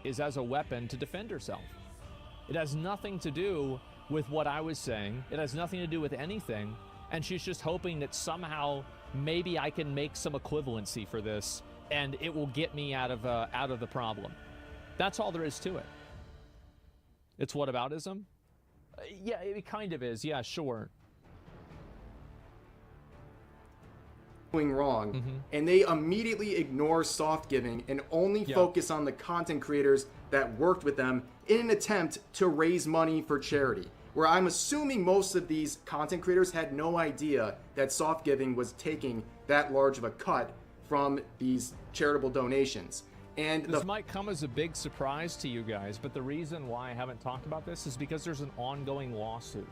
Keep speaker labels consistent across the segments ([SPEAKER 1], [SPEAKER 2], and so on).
[SPEAKER 1] is as a weapon to defend herself. It has nothing to do with what I was saying. It has nothing to do with anything. And she's just hoping that somehow maybe I can make some equivalency for this and it will get me out of the problem. That's all there is to it. It's whataboutism? Yeah, it kind of is. Yeah, sure.
[SPEAKER 2] Wrong, and they immediately ignore soft giving and only focus on the content creators that worked with them in an attempt to raise money for charity, where I'm assuming most of these content creators had no idea that soft giving was taking that large of a cut from these charitable donations. And
[SPEAKER 1] this might come as a big surprise to you guys, but the reason why I haven't talked about this is because there's an ongoing lawsuit.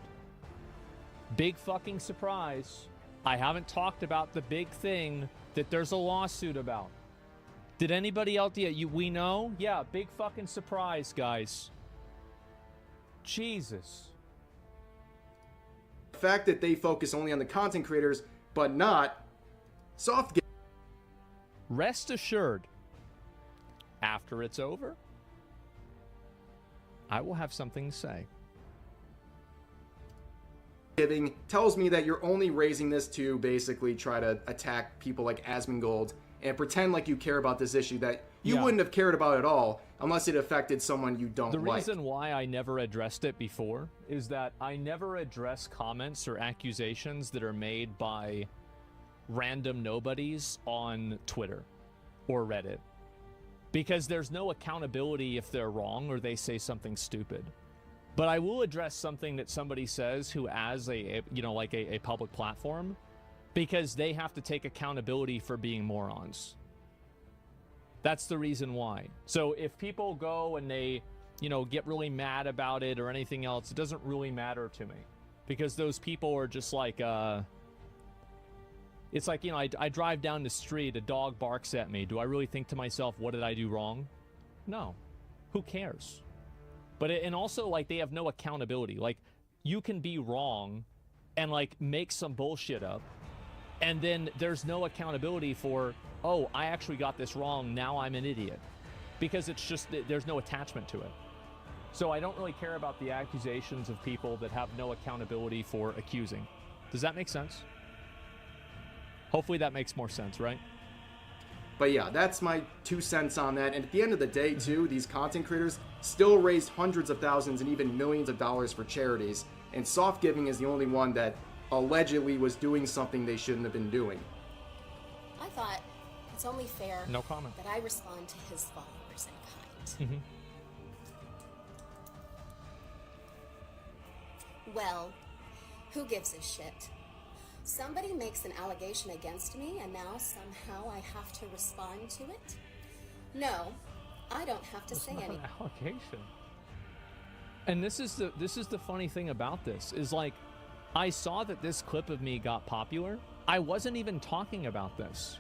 [SPEAKER 1] Big fucking surprise. I haven't talked about the big thing that there's a lawsuit about. Did anybody else yet? We know? Yeah, big fucking surprise, guys. Jesus.
[SPEAKER 2] The fact that they focus only on the content creators, but not soft giving.
[SPEAKER 1] Rest assured, after it's over, I will have something to say.
[SPEAKER 2] Giving tells me that you're only raising this to basically try to attack people like Asmongold and pretend like you care about this issue that you wouldn't have cared about at all unless it affected someone you don't like.
[SPEAKER 1] The reason why I never addressed it before is that I never address comments or accusations that are made by random nobodies on Twitter or Reddit, because there's no accountability if they're wrong or they say something stupid. But I will address something that somebody says who has a public platform, because they have to take accountability for being morons. That's the reason why. So if people go and they, get really mad about it or anything else, it doesn't really matter to me, because those people are just like, it's like, I drive down the street, a dog barks at me. Do I really think to myself, what did I do wrong? No. Who cares? And also, like, they have no accountability. Like, you can be wrong and, like, make some bullshit up, and then there's no accountability for, oh, I actually got this wrong, now I'm an idiot. Because it's just, there's no attachment to it. So I don't really care about the accusations of people that have no accountability for accusing. Does that make sense? Hopefully that makes more sense, right?
[SPEAKER 2] But yeah, that's my 2 cents on that. And at the end of the day, too, these content creators still raised hundreds of thousands and even millions of dollars for charities. And soft giving is the only one that allegedly was doing something they shouldn't have been doing.
[SPEAKER 3] I thought it's only fair
[SPEAKER 1] no comment.
[SPEAKER 3] that I respond to his followers in kind. Well, who gives a shit? Somebody makes an allegation against me, and now somehow I have to respond to it? No, I don't have to say anything.
[SPEAKER 1] Allegation. And this is the funny thing about this is, like, I saw that this clip of me got popular. I wasn't even talking about this.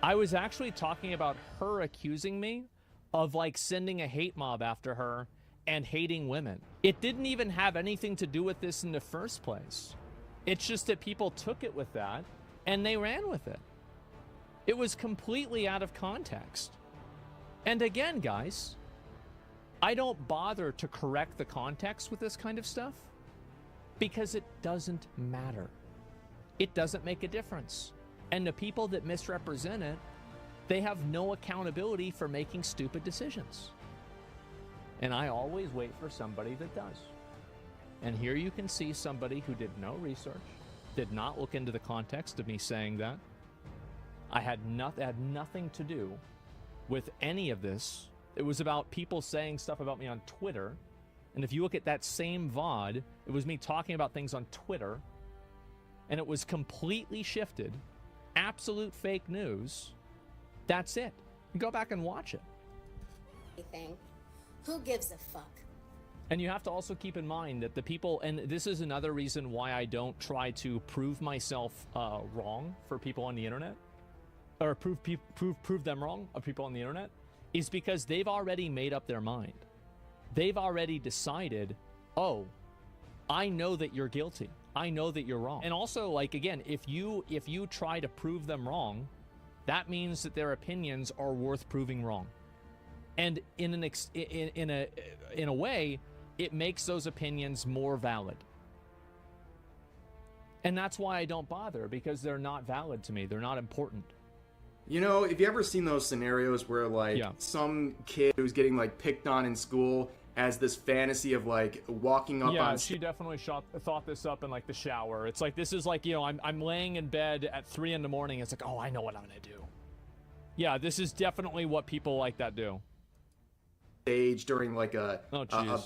[SPEAKER 1] I was actually talking about her accusing me of, like, sending a hate mob after her and hating women. It didn't even have anything to do with this in the first place. It's just that people took it with that and they ran with it. It was completely out of context. And again, guys, I don't bother to correct the context with this kind of stuff because it doesn't matter. It doesn't make a difference. And the people that misrepresent it, they have no accountability for making stupid decisions. And I always wait for somebody that does. And here you can see somebody who did no research, did not look into the context of me saying that. I had nothing to do with any of this. It was about people saying stuff about me on Twitter. And if you look at that same VOD, it was me talking about things on Twitter. And it was completely shifted. Absolute fake news. That's it. Go back and watch it.
[SPEAKER 3] Who gives a fuck?
[SPEAKER 1] And you have to also keep in mind that the people, and this is another reason why I don't try to prove myself wrong for people on the internet, or prove them wrong of people on the internet, is because they've already made up their mind. They've already decided, oh, I know that you're guilty. I know that you're wrong. And also, like, again, if you try to prove them wrong, that means that their opinions are worth proving wrong. And in a way, it makes those opinions more valid. And that's why I don't bother, because they're not valid to me. They're not important.
[SPEAKER 2] You know, have you ever seen those scenarios where, like, some kid who's getting, like, picked on in school has this fantasy of, like, walking up on...
[SPEAKER 1] Yeah, she definitely thought this up in, like, the shower. It's like, this is like, you know, I'm laying in bed at 3 in the morning. It's like, oh, I know what I'm going to do. Yeah, this is definitely what people like that do.
[SPEAKER 2] Stage during, like, a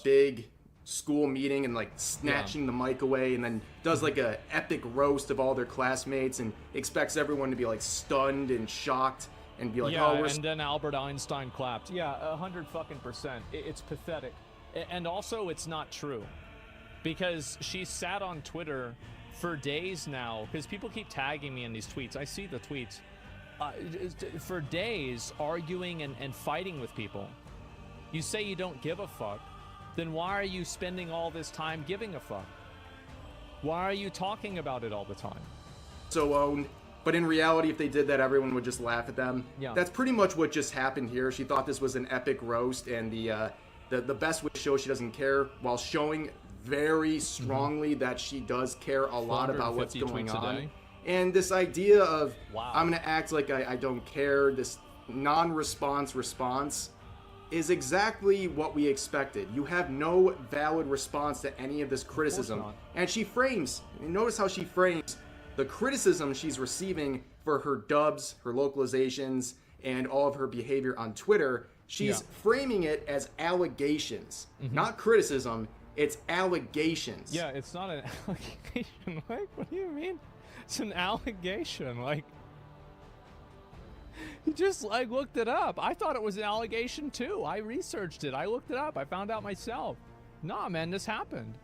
[SPEAKER 2] big school meeting and, like, snatching the mic away, and then does, like, a epic roast of all their classmates and expects everyone to be, like, stunned and shocked and be like,
[SPEAKER 1] yeah,
[SPEAKER 2] oh, we're...
[SPEAKER 1] and then Albert Einstein clapped. Yeah, 100%. It's pathetic. And also, it's not true. Because she sat on Twitter for days now, because people keep tagging me in these tweets. I see the tweets. For days, arguing and fighting with people. You say you don't give a fuck, then why are you spending all this time giving a fuck? Why are you talking about it all the time?
[SPEAKER 2] So owned. But in reality, if they did that, everyone would just laugh at them.
[SPEAKER 1] Yeah.
[SPEAKER 2] That's pretty much what just happened here. She thought this was an epic roast, and the best way to show she doesn't care, while showing very strongly that she does care a lot about what's going on. And this idea of, I'm going to act like I don't care, this non-response response, is exactly what we expected. You have no valid response to any of this criticism. And she frames, notice how she frames the criticism she's receiving for her dubs, her localizations, and all of her behavior on Twitter. She's framing it as allegations, not criticism. It's allegations.
[SPEAKER 1] Yeah, it's not an allegation. Like, what do you mean? It's an allegation. Like, you just, like, looked it up. I thought it was an allegation, too. I researched it. I looked it up. I found out myself. Nah, man, this happened.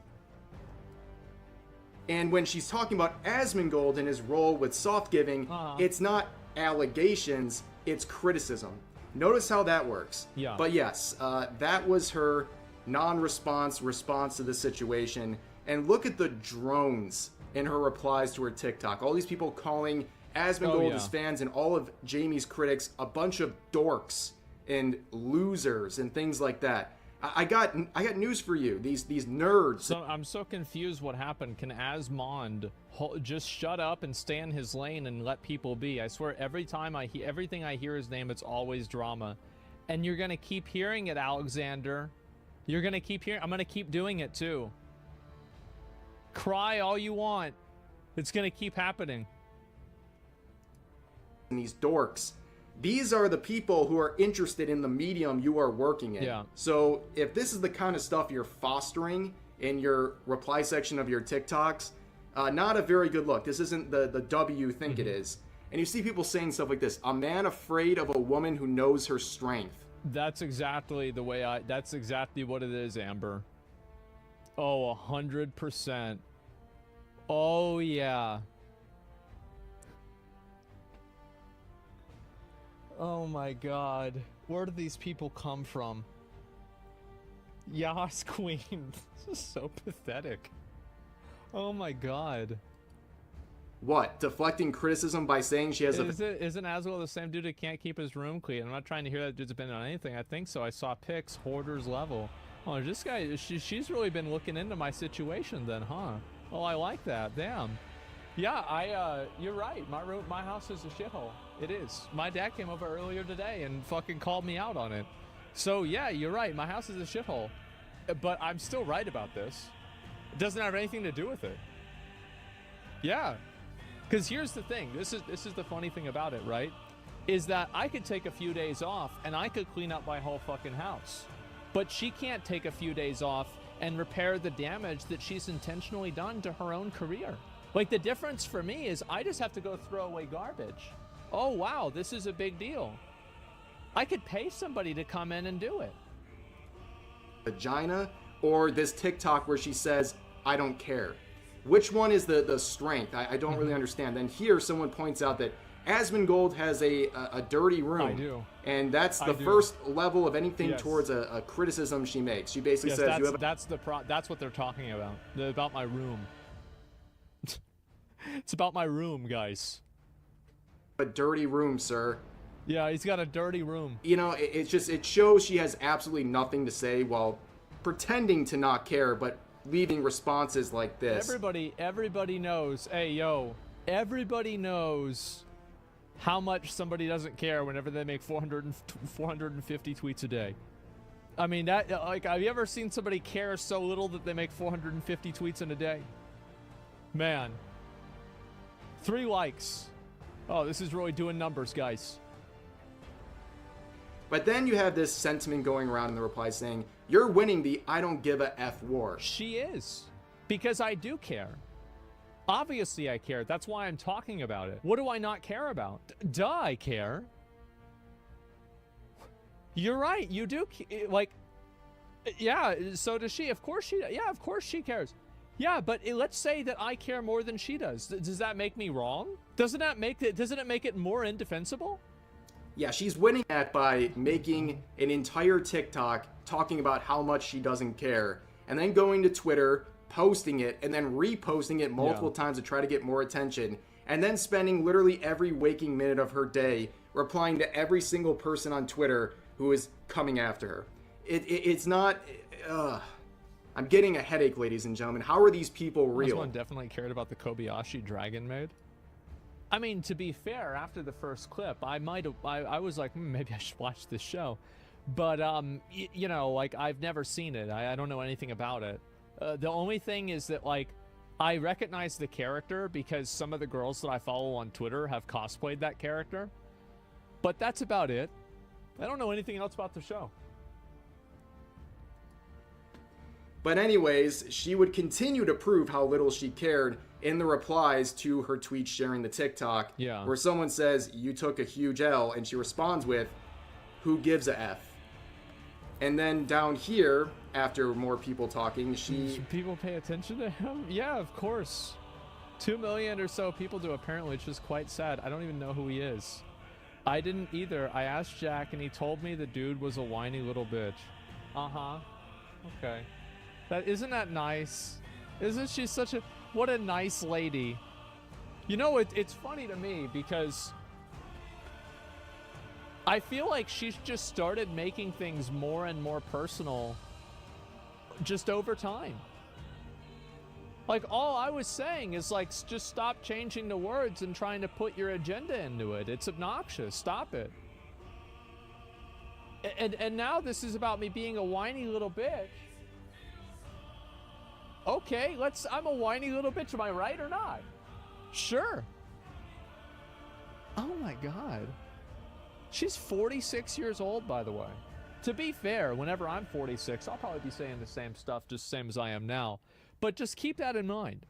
[SPEAKER 2] And when she's talking about Asmongold and his role with soft giving, it's not allegations, it's criticism. Notice how that works.
[SPEAKER 1] Yeah.
[SPEAKER 2] But yes, that was her non-response response to the situation. And look at the drones in her replies to her TikTok. All these people calling Asmongold his fans and all of Jamie's critics a bunch of dorks and losers and things like that. I got news for you. These nerds.
[SPEAKER 1] So I'm so confused. What happened? Can Asmond just shut up and stay in his lane and let people be? I swear, every time everything I hear his name, it's always drama. And you're gonna keep hearing it, Alexander. You're gonna keep hearing. I'm gonna keep doing it too. Cry all you want. It's gonna keep happening.
[SPEAKER 2] And these dorks. These are the people who are interested in the medium you are working in.
[SPEAKER 1] Yeah.
[SPEAKER 2] So if this is the kind of stuff you're fostering in your reply section of your TikToks, not a very good look. This isn't the W you think it is. And you see people saying stuff like this: a man afraid of a woman who knows her strength.
[SPEAKER 1] That's exactly the way that's exactly what it is, Amber. Oh, 100%. Oh, yeah. Oh my god. Where do these people come from? Yas Queen. This is so pathetic. Oh my god.
[SPEAKER 2] What? Deflecting criticism by saying she has
[SPEAKER 1] Isn't Aswell the same dude who can't keep his room clean? I'm not trying to hear that dude's been on anything. I think so. I saw pics, hoarders level. Oh, this guy, she's really been looking into my situation then, huh? Oh, I like that. Damn. Yeah, you're right. My house is a shithole. It is. My dad came over earlier today and fucking called me out on it. So yeah, you're right. My house is a shithole. But I'm still right about this. It doesn't have anything to do with it. Yeah. Because here's the thing. This is the funny thing about it, right? Is that I could take a few days off and I could clean up my whole fucking house. But she can't take a few days off and repair the damage that she's intentionally done to her own career. Like, the difference for me is I just have to go throw away garbage. Oh, wow, this is a big deal. I could pay somebody to come in and do it.
[SPEAKER 2] Vagina, or this TikTok where she says, I don't care. Which one is the strength? I don't really understand. Then here, someone points out that Asmongold has a dirty room.
[SPEAKER 1] I do.
[SPEAKER 2] And that's the first level of anything towards a criticism she makes. She basically says,
[SPEAKER 1] that's what they're talking about. About my room. It's about my room, guys.
[SPEAKER 2] A dirty room, sir.
[SPEAKER 1] Yeah, he's got a dirty room.
[SPEAKER 2] You know, it shows she has absolutely nothing to say while pretending to not care, but leaving responses like this.
[SPEAKER 1] Everybody knows. Hey, yo, everybody knows how much somebody doesn't care whenever they make 450 tweets a day. I mean, that, like, have you ever seen somebody care so little that they make 450 tweets in a day? Man. 3 likes. Oh, this is really doing numbers, guys.
[SPEAKER 2] But then you have this sentiment going around in the replies saying, you're winning the I don't give a F war.
[SPEAKER 1] She is. Because I do care. Obviously I care. That's why I'm talking about it. What do I not care about? Duh, I care. You're right. You do. Like, yeah, so does she. Of course she. Yeah, of course she cares. Yeah, but let's say that I care more than she does. Does that make me wrong? Doesn't it make it more indefensible?
[SPEAKER 2] Yeah, she's winning that by making an entire TikTok talking about how much she doesn't care, and then going to Twitter, posting it, and then reposting it multiple times to try to get more attention, and then spending literally every waking minute of her day replying to every single person on Twitter who is coming after her. It's not... I'm getting a headache, ladies and gentlemen. How are these people real?
[SPEAKER 1] This one definitely cared about the Kobayashi Dragon maid. I mean, to be fair, after the first clip, I was like, maybe I should watch this show. But, you know, like, I've never seen it. I don't know anything about it. The only thing is that, like, I recognize the character because some of the girls that I follow on Twitter have cosplayed that character. But that's about it. I don't know anything else about the show.
[SPEAKER 2] But anyways, she would continue to prove how little she cared in the replies to her tweet sharing the TikTok, where someone says, you took a huge L, and she responds with, who gives a F? And then down here, after more people talking,
[SPEAKER 1] Should people pay attention to him? Yeah, of course. 2 million or so people do, apparently, which is quite sad. I don't even know who he is. I didn't either. I asked Jack, and he told me the dude was a whiny little bitch. Uh-huh. Okay. Isn't that nice? Isn't she such a... What a nice lady. You know, it's funny to me because I feel like she's just started making things more and more personal just over time. Like, all I was saying is, like, just stop changing the words and trying to put your agenda into it. It's obnoxious. Stop it. And now this is about me being a whiny little bitch. Okay, I'm a whiny little bitch, am I right or not? Sure. Oh my God. She's 46 years old, by the way. To be fair, whenever I'm 46, I'll probably be saying the same stuff, just the same as I am now. But just keep that in mind.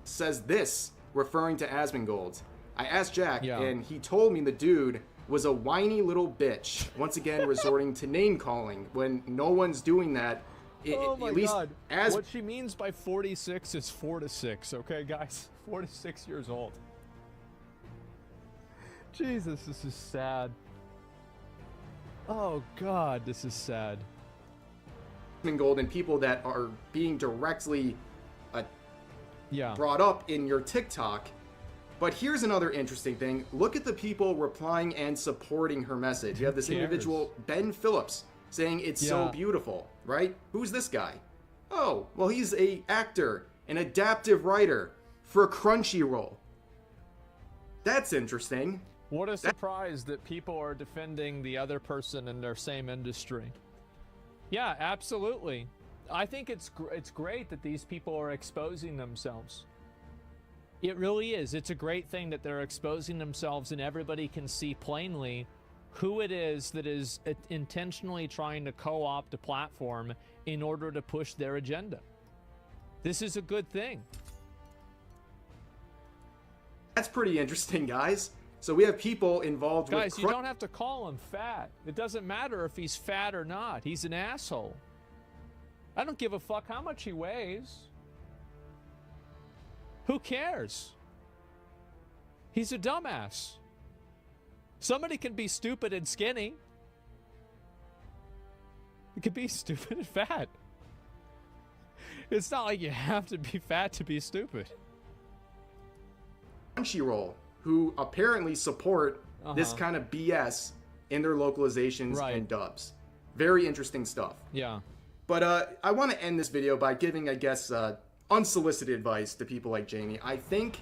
[SPEAKER 2] Says this, referring to Asmongold. I asked Jack, and he told me the dude was a whiny little bitch. Once again, resorting to name calling when no one's doing that.
[SPEAKER 1] Oh my God. What she means by 46 is 4 to 6, okay, guys? 4 to 6 years old. Jesus, this is sad. Oh God, this is sad.
[SPEAKER 2] Gold and people that are being directly brought up in your TikTok. But here's another interesting thing. Look at the people replying and supporting her message. You have this individual, Ben Phillips, saying it's so beautiful, right? Who's this guy? Oh, well, he's an actor, an adaptive writer for Crunchyroll. That's interesting.
[SPEAKER 1] What a surprise that people are defending the other person in their same industry. Yeah, absolutely. I think it's great that these people are exposing themselves. It really is. It's a great thing that they're exposing themselves and everybody can see plainly who it is that is intentionally trying to co-opt a platform in order to push their agenda. This is a good thing.
[SPEAKER 2] That's pretty interesting, guys. So we have people involved with...
[SPEAKER 1] Guys, you don't have to call him fat. It doesn't matter if he's fat or not. He's an asshole. I don't give a fuck how much he weighs. Who cares? He's a dumbass. Somebody can be stupid and skinny. It could be stupid and fat. It's not like you have to be fat to be stupid.
[SPEAKER 2] Crunchyroll, who apparently support this kind of BS in their localizations and dubs. Very interesting stuff.
[SPEAKER 1] Yeah.
[SPEAKER 2] But I want to end this video by giving, I guess, unsolicited advice to people like Jamie. I think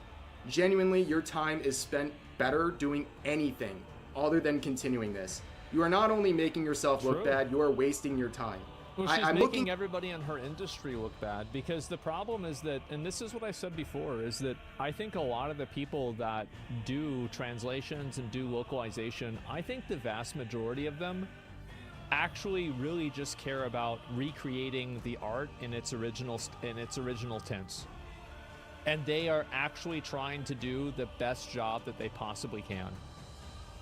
[SPEAKER 2] genuinely your time is spent better doing anything other than continuing this. You are not only making yourself look bad, you are wasting your time.
[SPEAKER 1] Well, she's making everybody in her industry look bad, because the problem is that, and this is what I said before, is that I think a lot of the people that do translations and do localization, I think the vast majority of them actually really just care about recreating the art in its original tense. And they are actually trying to do the best job that they possibly can.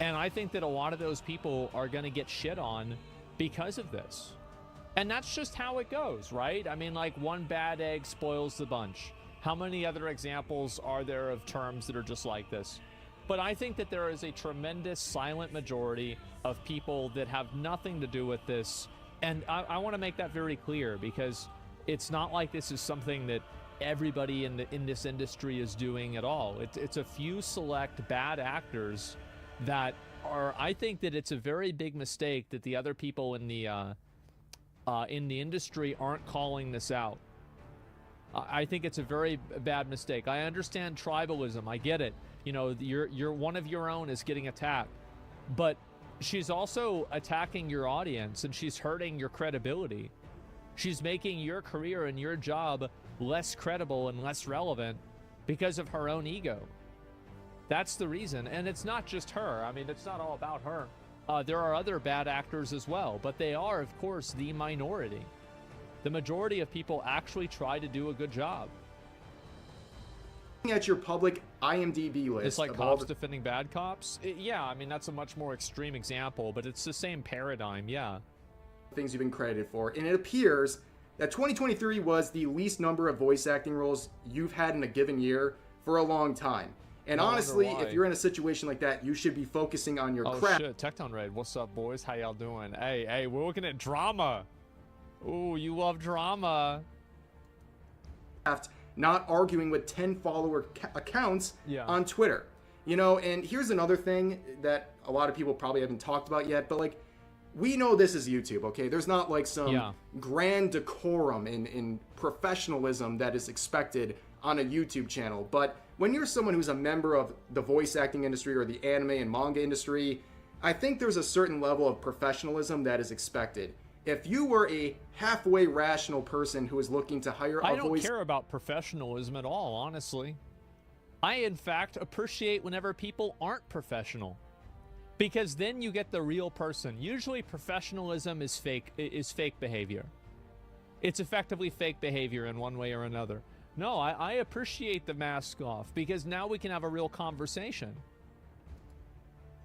[SPEAKER 1] And I think that a lot of those people are going to get shit on because of this. And that's just how it goes, right? I mean, like, one bad egg spoils the bunch. How many other examples are there of terms that are just like this? But I think that there is a tremendous silent majority of people that have nothing to do with this. And I want to make that very clear, because it's not like this is something that everybody in this industry is doing at all. It's a few select bad actors that are, I think that it's a very big mistake that the other people in the industry aren't calling this out. I think it's a very bad mistake. I understand tribalism. I get it. You know, you're one of your own is getting attacked, but she's also attacking your audience, and she's hurting your credibility. She's making your career and your job less credible and less relevant because of her own ego. That's the reason. And it's not just her. I mean, it's not all about her. There are other bad actors as well, but they are, of course, the minority. The majority of people actually try to do a good job.
[SPEAKER 2] At your public IMDb list,
[SPEAKER 1] it's like cops defending bad cops. Yeah, I mean, that's a much more extreme example, but it's the same paradigm. Yeah,
[SPEAKER 2] things you've been credited for, and it appears that 2023 was the least number of voice acting roles you've had in a given year for a long time. And honestly, if you're in a situation like that, you should be focusing on your craft.
[SPEAKER 1] Oh shit, Tecton Raid, what's up, boys? How y'all doing? Hey, we're looking at drama. Ooh, you love drama.
[SPEAKER 2] Not arguing with 10 follower accounts on Twitter. You know, and here's another thing that a lot of people probably haven't talked about yet, but like, we know this is YouTube, okay? There's not like some grand decorum in professionalism that is expected on a YouTube channel. But when you're someone who's a member of the voice acting industry or the anime and manga industry, I think there's a certain level of professionalism that is expected. If you were a halfway rational person who is looking to hire a voice...
[SPEAKER 1] I don't care about professionalism at all, honestly. I, in fact, appreciate whenever people aren't professional. Because then you get the real person. Usually professionalism is fake behavior. It's effectively fake behavior in one way or another. No, I appreciate the mask off, because now we can have a real conversation.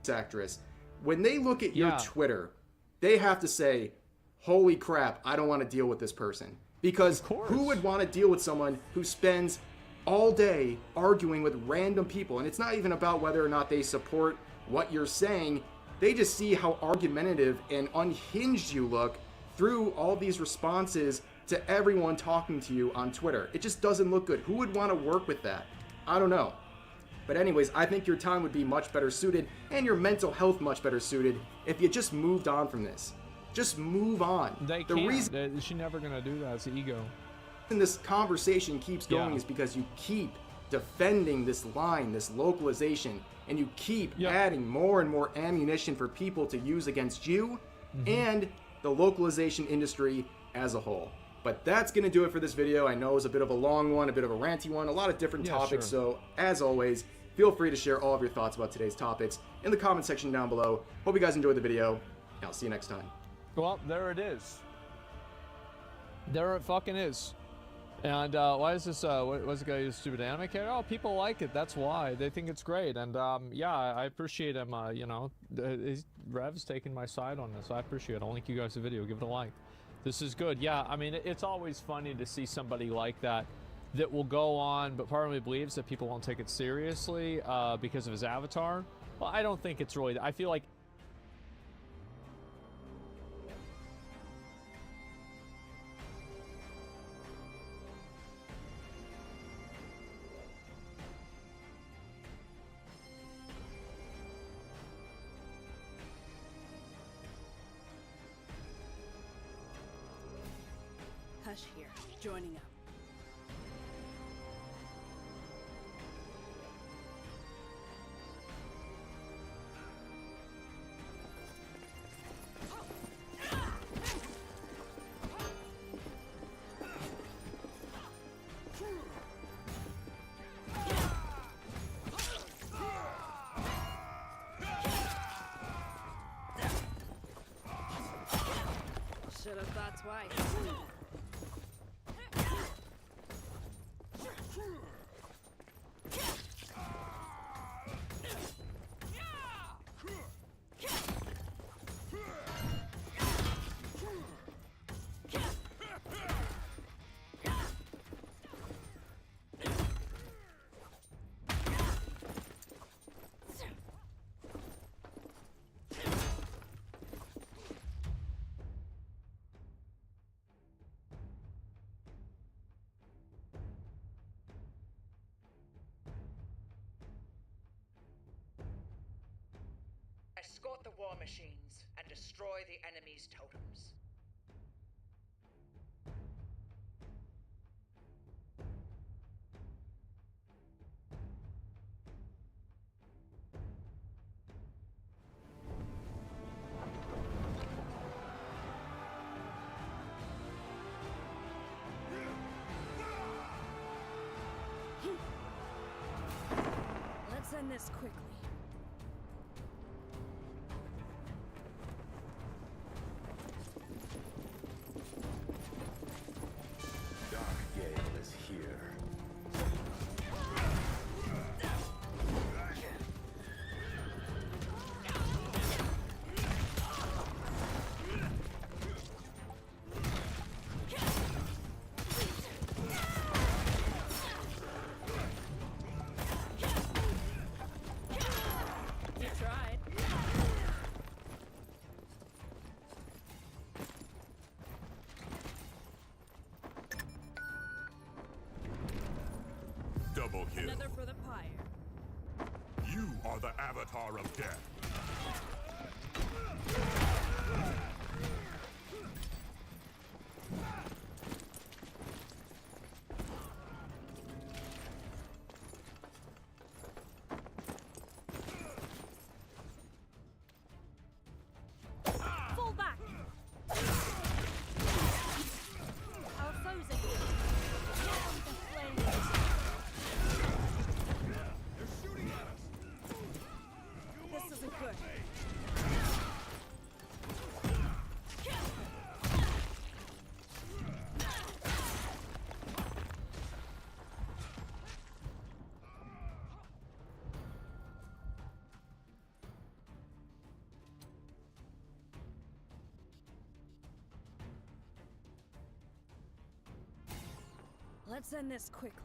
[SPEAKER 2] Actress, when they look at your Twitter, they have to say, holy crap, I don't want to deal with this person. Because who would want to deal with someone who spends all day arguing with random people? And it's not even about whether or not they support what you're saying. They just see how argumentative and unhinged you look through all these responses to everyone talking to you on Twitter. It just doesn't look good. Who would want to work with that? I don't know. But anyways, I think your time would be much better suited, and your mental health much better suited, if you just moved on from this. Just move on.
[SPEAKER 1] They can't. She's never gonna do that. It's ego.
[SPEAKER 2] And this conversation keeps going is because you keep defending this line, this localization, and you keep adding more and more ammunition for people to use against you and the localization industry as a whole. But that's going to do it for this video. I know it was a bit of a long one, a bit of a ranty one, a lot of different topics. So as always, feel free to share all of your thoughts about today's topics in the comment section down below. Hope you guys enjoyed the video, and I'll see you next time.
[SPEAKER 1] Well, there it is. There it fucking is. And why is this, what's the guy who's stupid anime character? Oh, people like it, that's why. They think it's great. And yeah, I appreciate him, you know, Rev's taking my side on this. I appreciate it. I'll link you guys the video, give it a like. This is good. Yeah, I mean, it's always funny to see somebody like that will go on, but part of me believes that people won't take it seriously because of his avatar. Well, I don't think it's really, I feel like
[SPEAKER 4] Hush here, joining up. Should have thought twice.
[SPEAKER 5] Escort the war machines and destroy the enemy's totems.
[SPEAKER 4] Let's end this quickly.
[SPEAKER 6] Double kill.
[SPEAKER 4] Another for the pyre.
[SPEAKER 6] You are the avatar of death.
[SPEAKER 4] Fall back! Our foes are here. Now the flames.
[SPEAKER 6] They're shooting at us.
[SPEAKER 4] This isn't good. Let's end this quickly.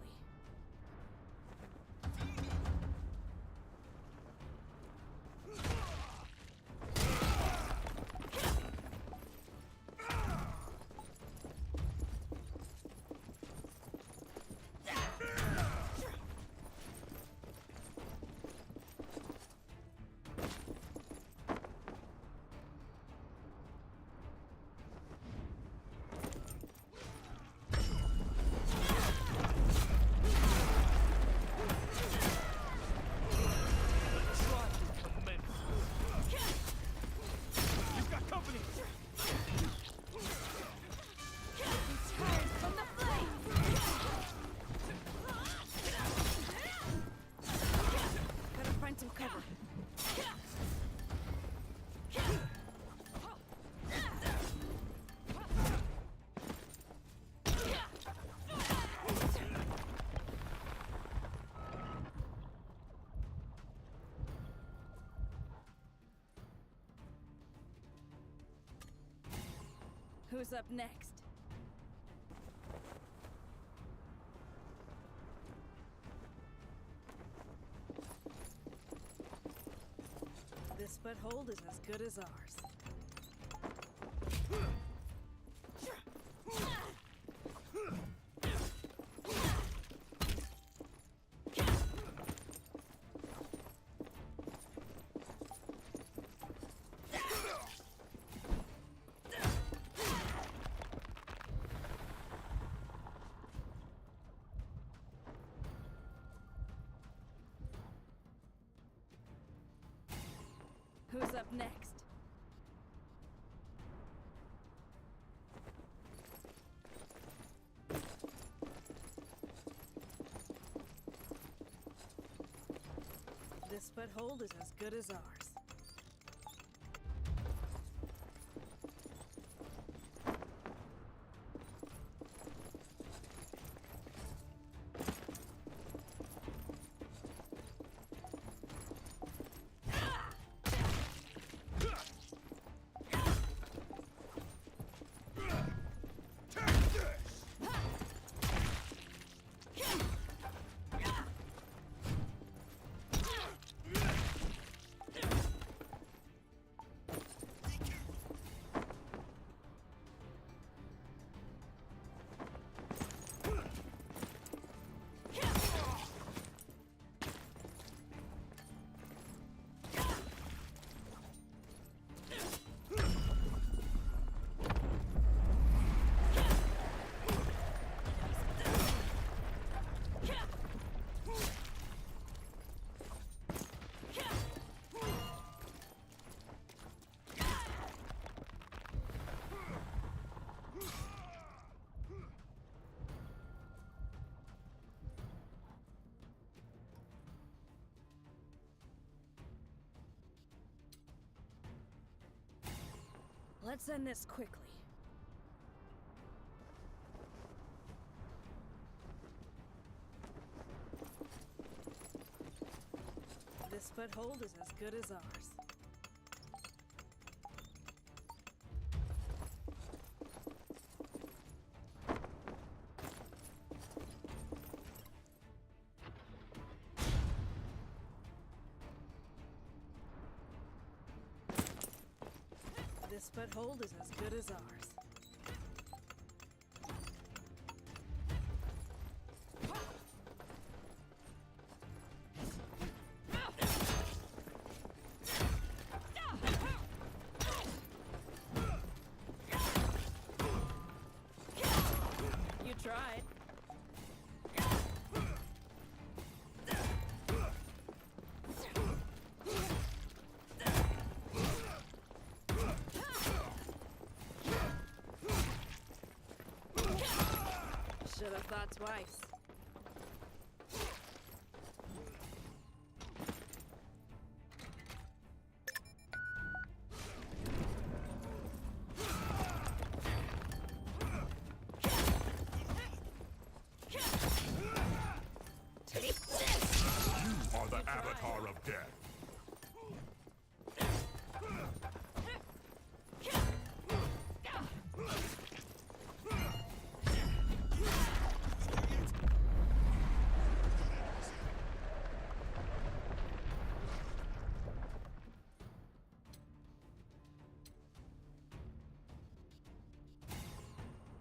[SPEAKER 4] Who's up next? This foothold is as good as ours. Who's up next? This foothold is as good as ours. Let's end this quickly. This foothold is as good as ours. This foothold is as good as ours. You tried. Should have thought twice. Take this!
[SPEAKER 6] You are the avatar of death.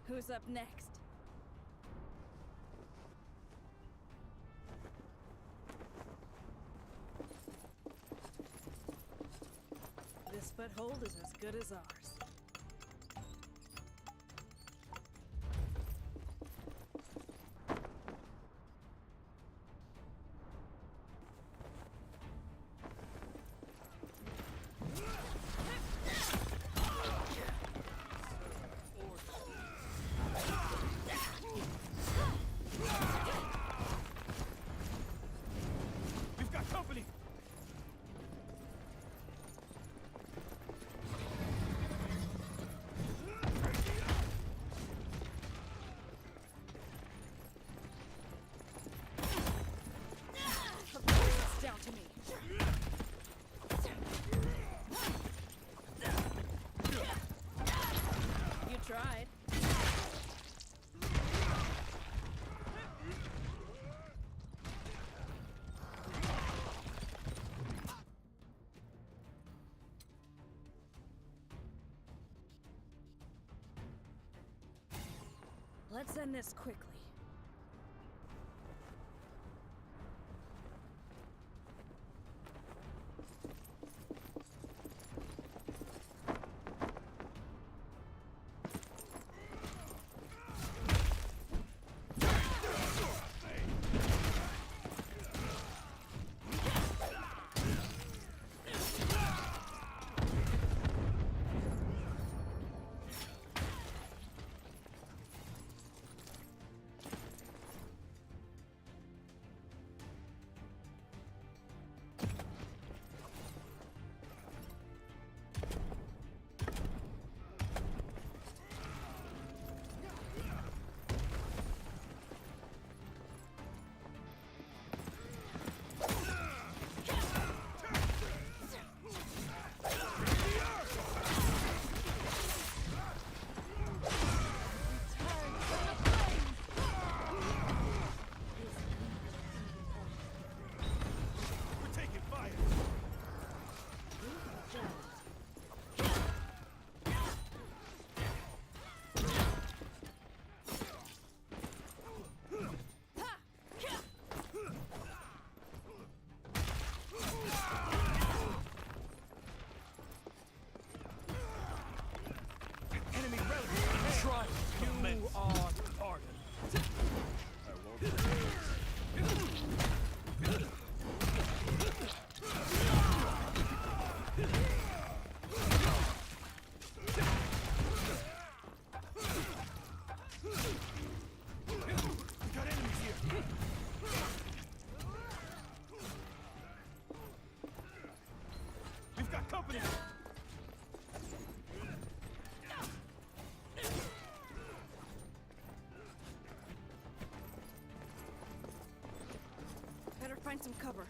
[SPEAKER 4] Who's up next? This foothold is as good as ours.
[SPEAKER 6] We've got company.
[SPEAKER 4] It's down to me. You tried. Let's end this quickly.
[SPEAKER 6] company!
[SPEAKER 4] Better find some cover.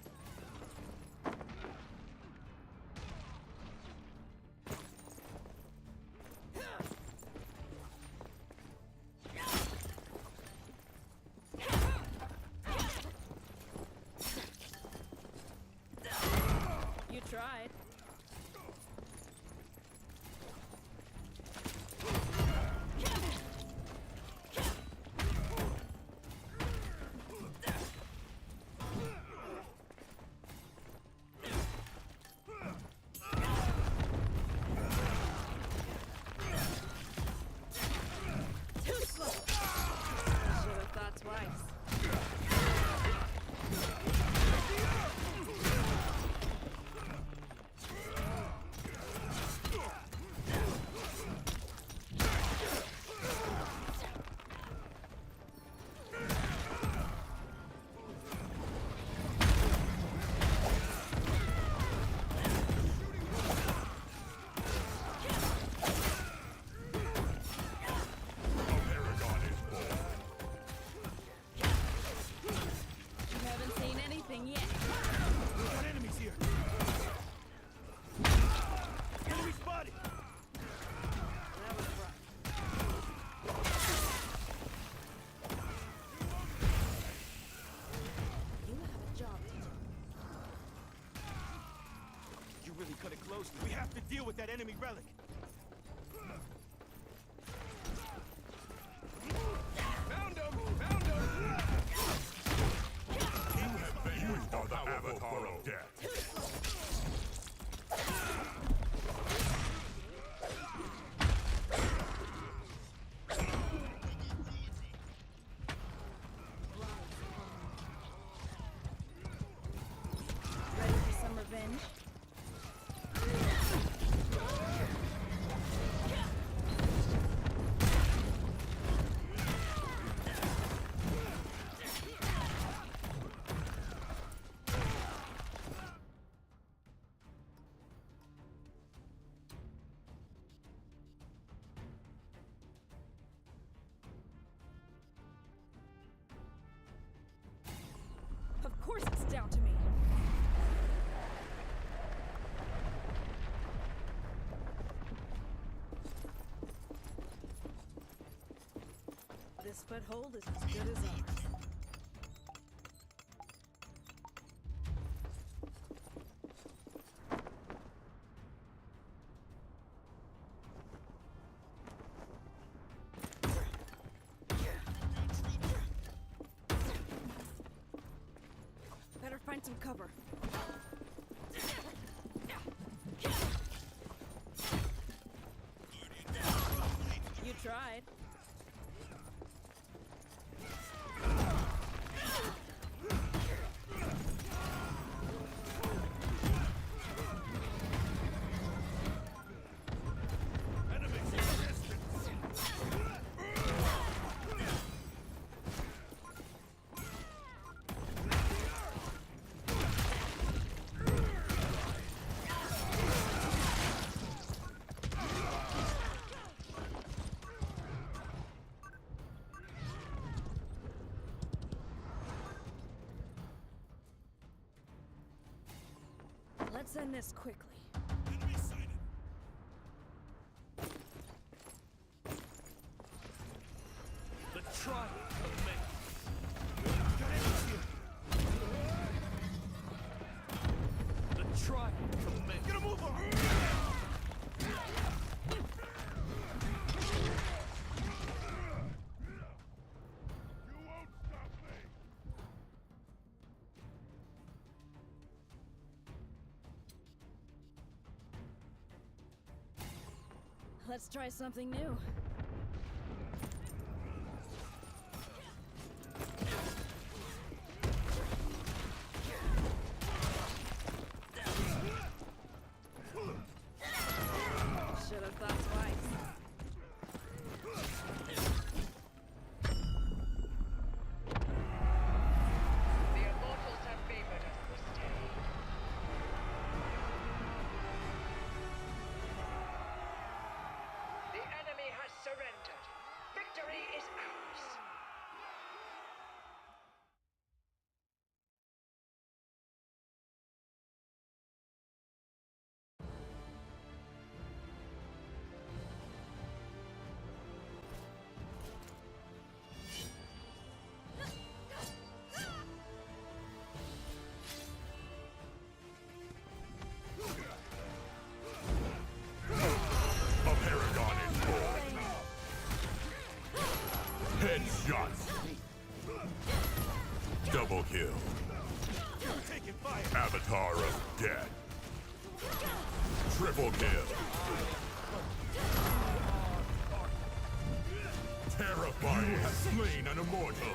[SPEAKER 4] You tried. Too slow. Should have thought twice.
[SPEAKER 6] Paragon is born.
[SPEAKER 4] You haven't seen anything yet.
[SPEAKER 6] We got enemies here! Enemy spotted!
[SPEAKER 4] That was rough. You have a job to do.
[SPEAKER 6] You really cut it close. We have to deal with that enemy relic. Found him! Found him! You are the avatar of death.
[SPEAKER 4] Ready for some revenge? Of course it's down to me. This foothold is as good as ours. Better find some cover. You tried.
[SPEAKER 6] Enemies in distance!
[SPEAKER 4] Let's end this quickly.
[SPEAKER 6] Enemy sighted! The trial of men. Got enemies here! The trial of men. Get a move on! You won't stop me!
[SPEAKER 4] Let's try something new. Should have thought twice.
[SPEAKER 5] The immortals have favored us this day. Victory is ours.
[SPEAKER 6] A paragon is born. Headshots. Double kill. Avatar of Death. Triple kill. Terrifying has slain an immortal.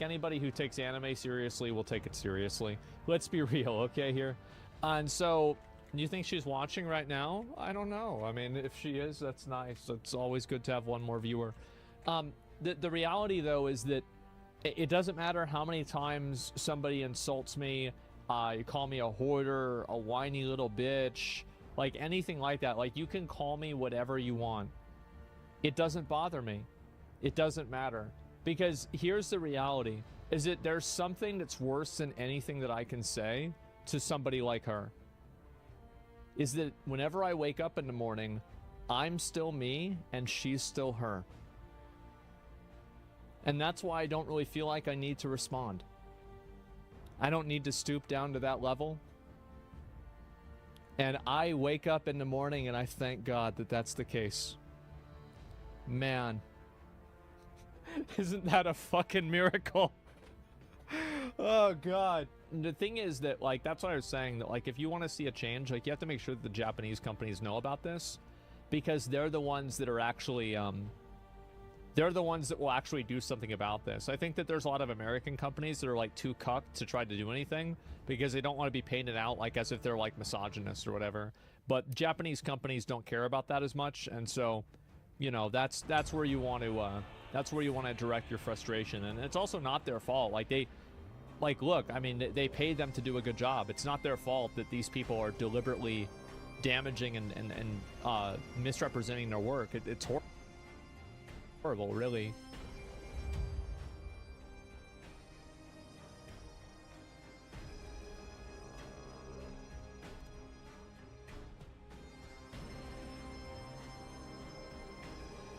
[SPEAKER 1] Anybody who takes anime seriously will take it seriously. Let's be real, okay, here. And so, do you think she's watching right now? I don't know. I mean, if she is, that's nice. It's always good to have one more viewer. The reality, though, is that it doesn't matter how many times somebody insults me, you call me a hoarder, a whiny little bitch, like anything like that. Like, you can call me whatever you want. It doesn't bother me. It doesn't matter. Because here's the reality, is that there's something that's worse than anything that I can say to somebody like her. Is that whenever I wake up in the morning, I'm still me and she's still her. And that's why I don't really feel like I need to respond. I don't need to stoop down to that level. And I wake up in the morning and I thank God that that's the case. Man. Isn't that a fucking miracle? Oh, God. The thing is that, like, that's what I was saying, that, like, if you want to see a change, like, you have to make sure that the Japanese companies know about this, because they're the ones that are actually, they're the ones that will actually do something about this. I think that there's a lot of American companies that are, like, too cucked to try to do anything, because they don't want to be painted out, like, as if they're, like, misogynist or whatever. But Japanese companies don't care about that as much, and so, you know, that's where you want to, that's where you want to direct your frustration. And it's also not their fault. Like, look, I mean, they paid them to do a good job. It's not their fault that these people are deliberately damaging and misrepresenting their work. It's horrible, really.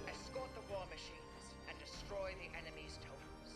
[SPEAKER 5] Escort the war machines and destroy the enemy's totems.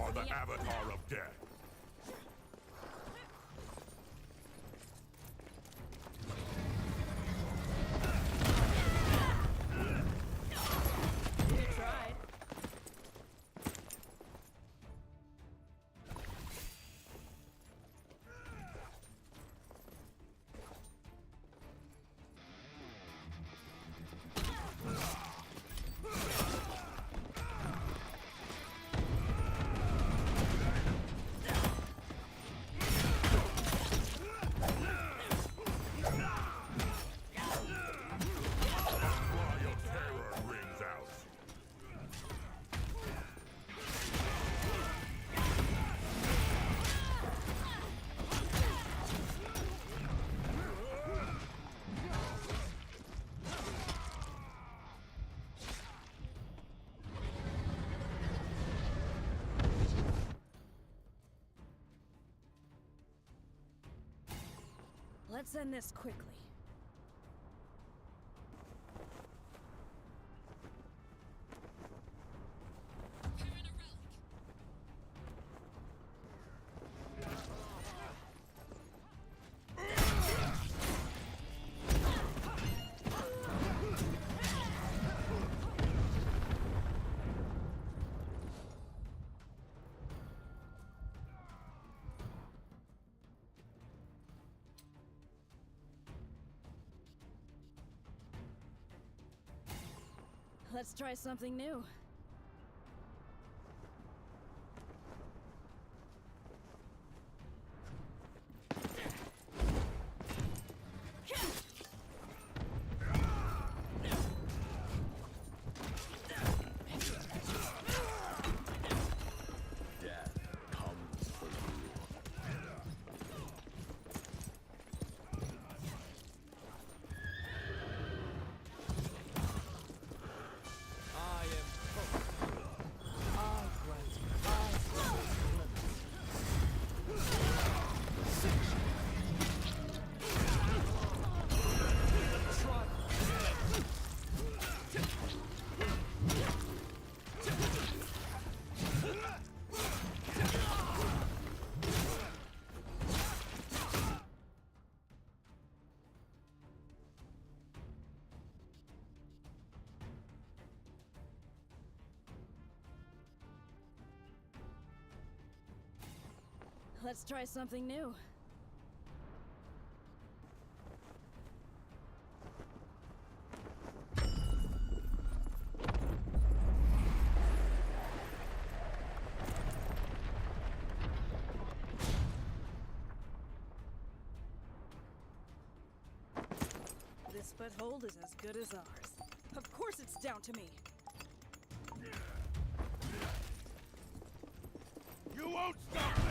[SPEAKER 6] are the avatar of death.
[SPEAKER 4] You tried.
[SPEAKER 6] Wild terror rings out.
[SPEAKER 4] Let's end this quickly. Let's try something new.
[SPEAKER 7] Death comes for you.
[SPEAKER 1] I am hope. I grant
[SPEAKER 4] Let's try something new. This foothold is as good as ours. Of course it's down to me.
[SPEAKER 6] You won't stop me!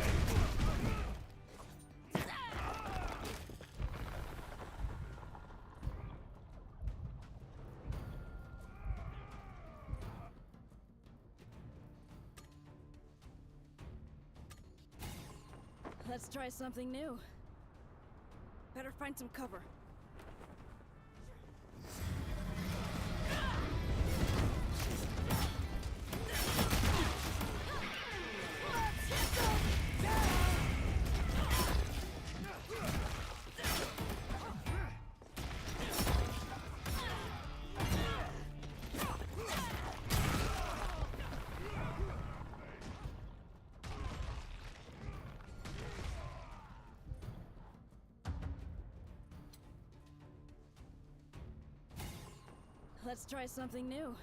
[SPEAKER 4] Let's try something new. Better find some cover. Let's try something new.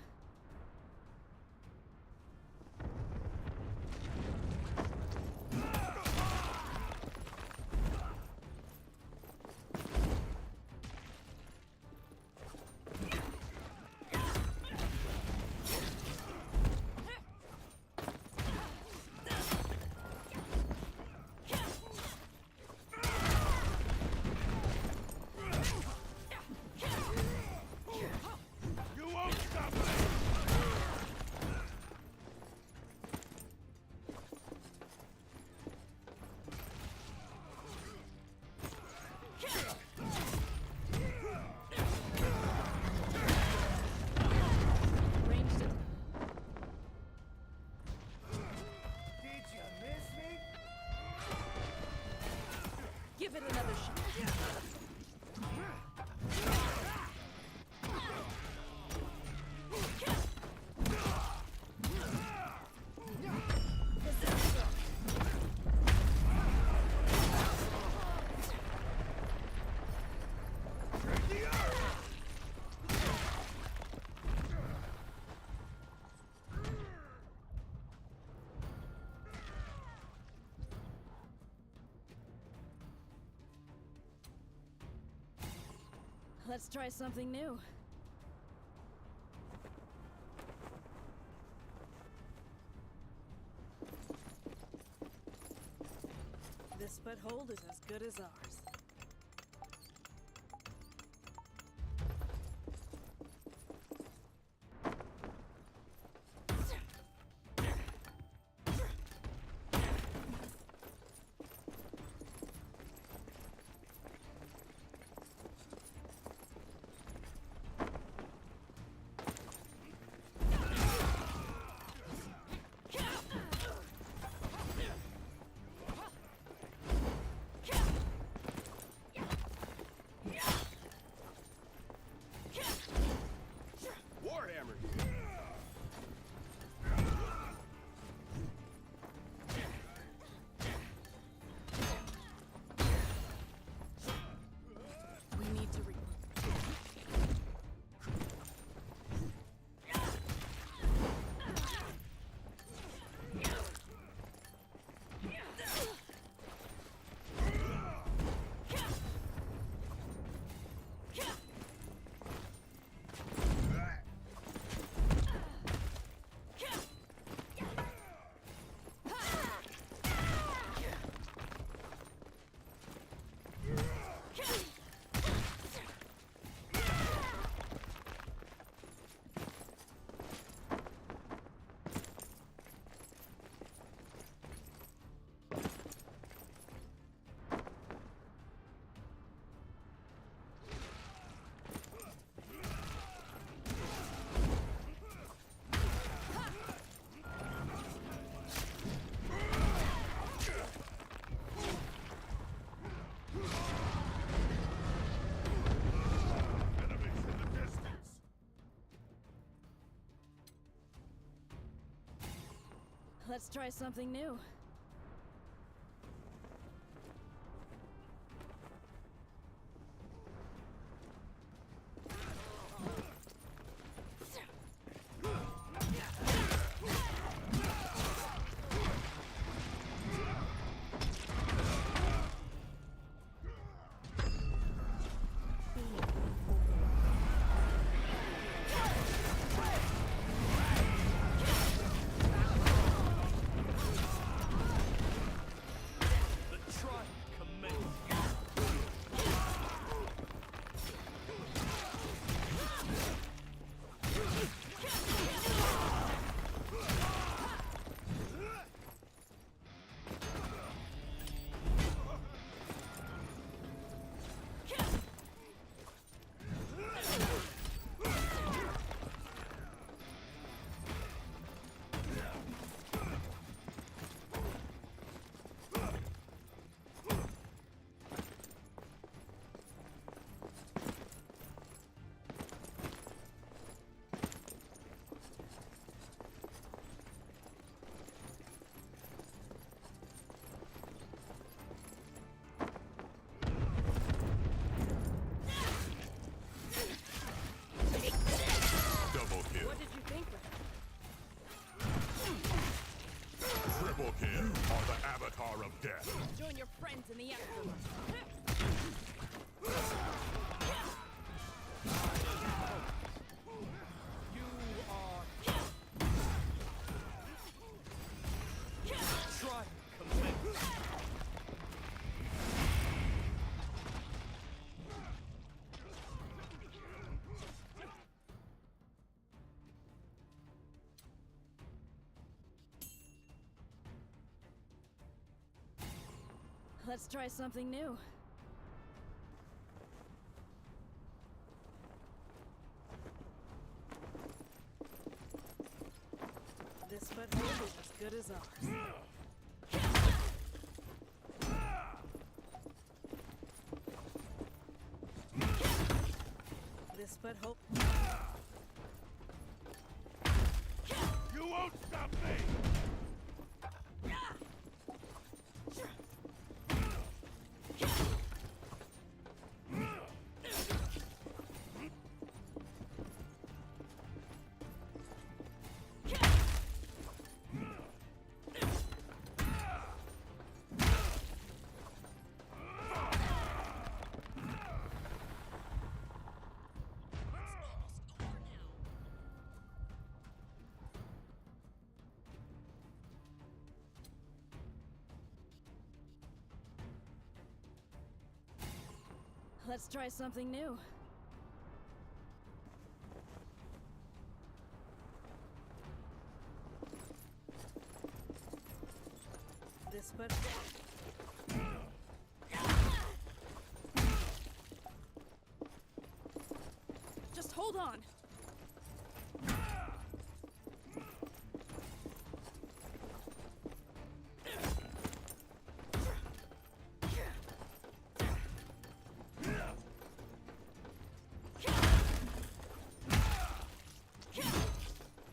[SPEAKER 6] You won't stop me!
[SPEAKER 4] Give it another shot. Let's try something new. This foothold is as good as ours.
[SPEAKER 7] Warhammer.
[SPEAKER 4] We need to regroup.
[SPEAKER 6] Enemies in the distance.
[SPEAKER 4] Let's try something new.
[SPEAKER 7] The trial commences.
[SPEAKER 6] Double kill.
[SPEAKER 4] What did you think?
[SPEAKER 6] Triple kill. You are the avatar of death.
[SPEAKER 4] Join your friends in the afterlife.
[SPEAKER 7] Trial commences.
[SPEAKER 4] Let's try something new. This foothold is as good as ours. but hope.
[SPEAKER 6] You won't stop me!
[SPEAKER 4] Let's try something new. This but just hold on.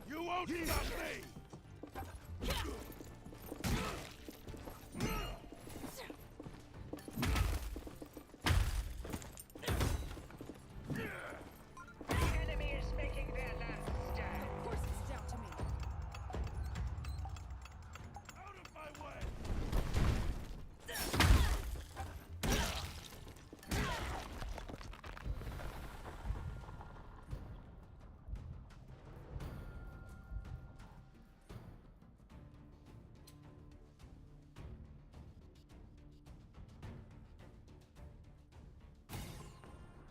[SPEAKER 6] You won't stop me!
[SPEAKER 5] The enemy is making their last stand.
[SPEAKER 4] Of course it's down to me.
[SPEAKER 6] Out of my way!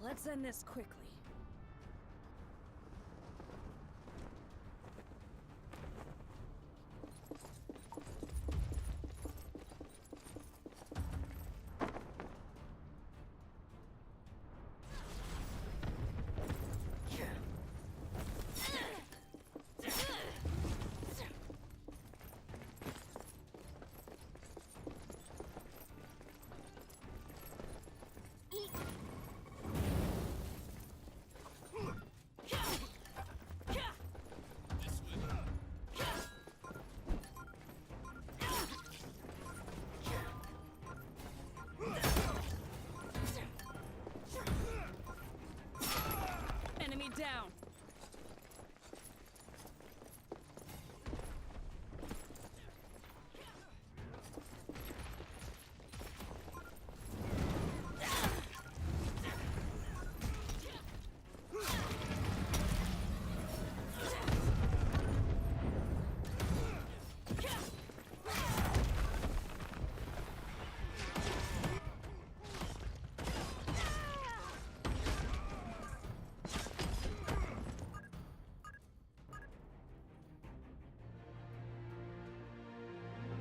[SPEAKER 4] Let's end this quickly. Enemy down.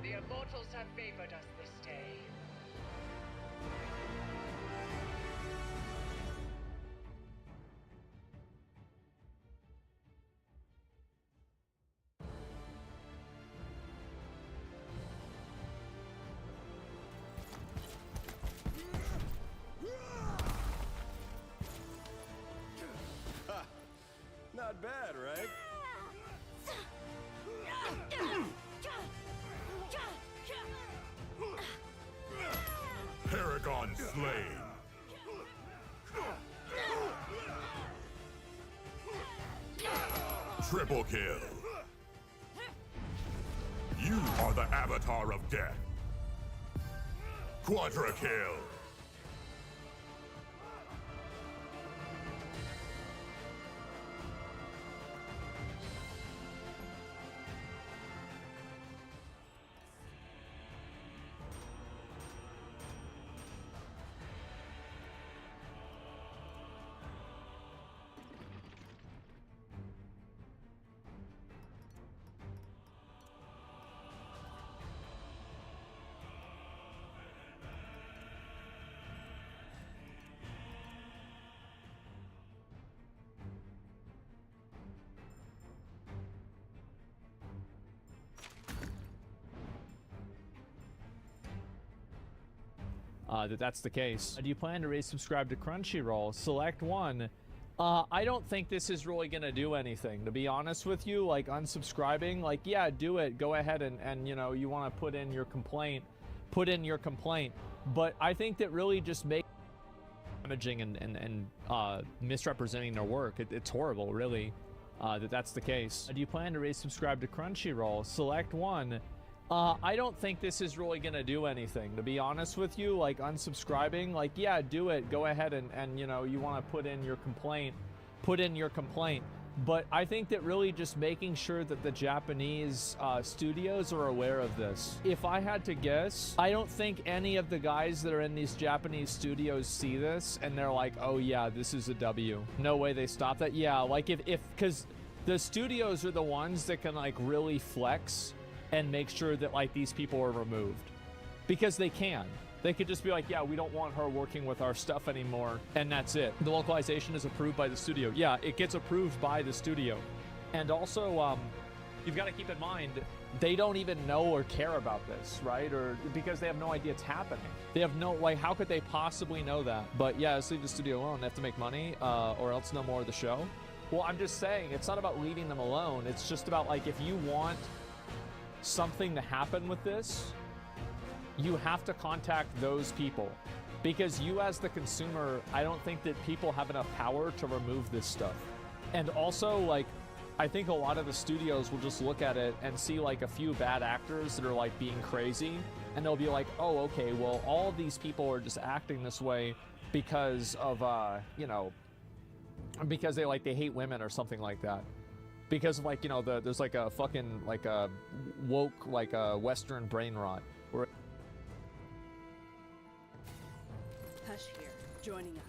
[SPEAKER 5] The immortals have favored us this day.
[SPEAKER 7] Not bad, right?
[SPEAKER 6] Paragon slain! Triple kill! You are the avatar of death! Quadra kill!
[SPEAKER 1] That's the case. Do you plan to resubscribe to Crunchyroll? Select one I don't think this is really gonna do anything, to be honest with you. Like, unsubscribing, like, yeah, do it. Go ahead and you know, you want to put in your complaint, But I think that really just damaging and misrepresenting their work. It's horrible, really, that's the case. Do you plan to resubscribe to Crunchyroll? Select one. I don't think this is really gonna do anything, to be honest with you. Like, unsubscribing, like, yeah, do it. Go ahead and you know, you want to put in your complaint, But I think that really just making sure that the Japanese studios are aware of this. If I had to guess, I don't think any of the guys that are in these Japanese studios see this and they're like, oh yeah, this is a W. No way they stop that. Yeah, like because the studios are the ones that can like really flex and make sure that like these people are removed, because they can. They could just be like, yeah, we don't want her working with our stuff anymore, and that's it. The localization is approved by the studio. Yeah, it gets approved by the studio. And also, you've got to keep in mind, they don't even know or care about this, right? Or because they have no idea it's happening. They have no, like, how could they possibly know that? But yeah, let's leave the studio alone. They have to make money, or else no more of the show. Well, I'm just saying, it's not about leaving them alone. It's just about, like, if you want something to happen with this, you have to contact those people, because you as the consumer, I don't think that people have enough power to remove this stuff. And also, like, I think a lot of the studios will just look at it and see like a few bad actors that are like being crazy, and they'll be like, oh, okay, well, all of these people are just acting this way because of you know, because they hate women or something like that. Because, like, you know, there's like a fucking, like a woke, like a Western brain rot. Where
[SPEAKER 8] Hush here, joining up.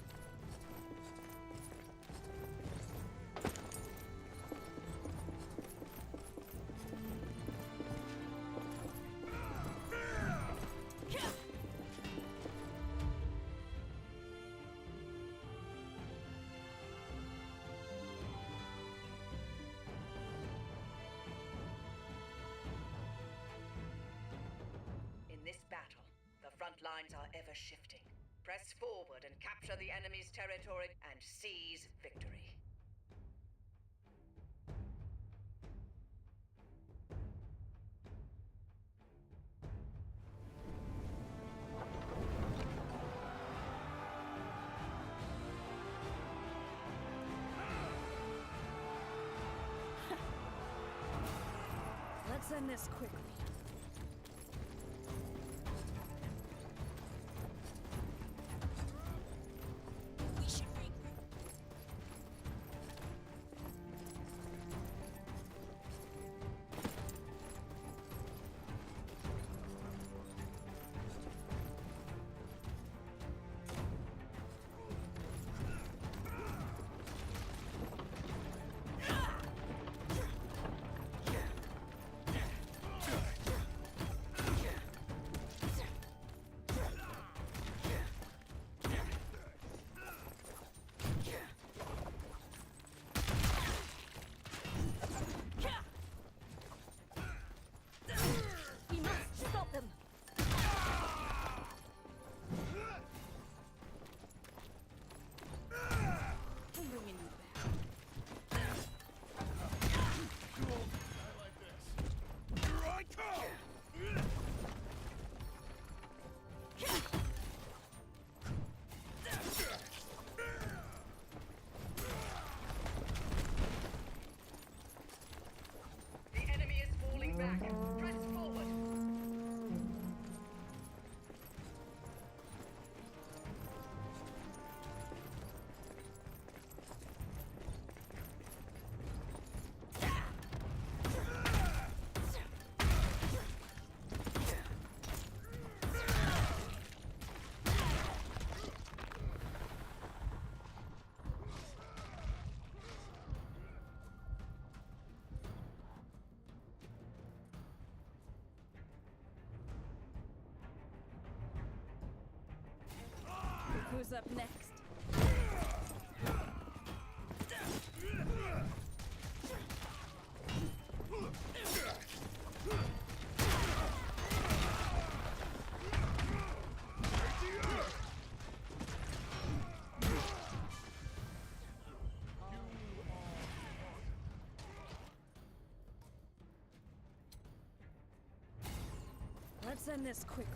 [SPEAKER 5] In this battle, the front lines are ever shifting. Press forward and capture the enemy's territory and seize victory.
[SPEAKER 8] Let's end this quickly. Who's up next? Let's end this quickly.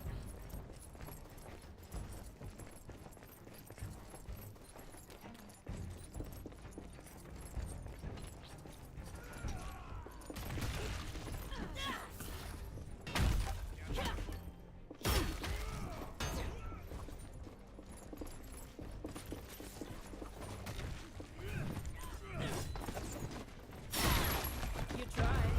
[SPEAKER 8] You tried.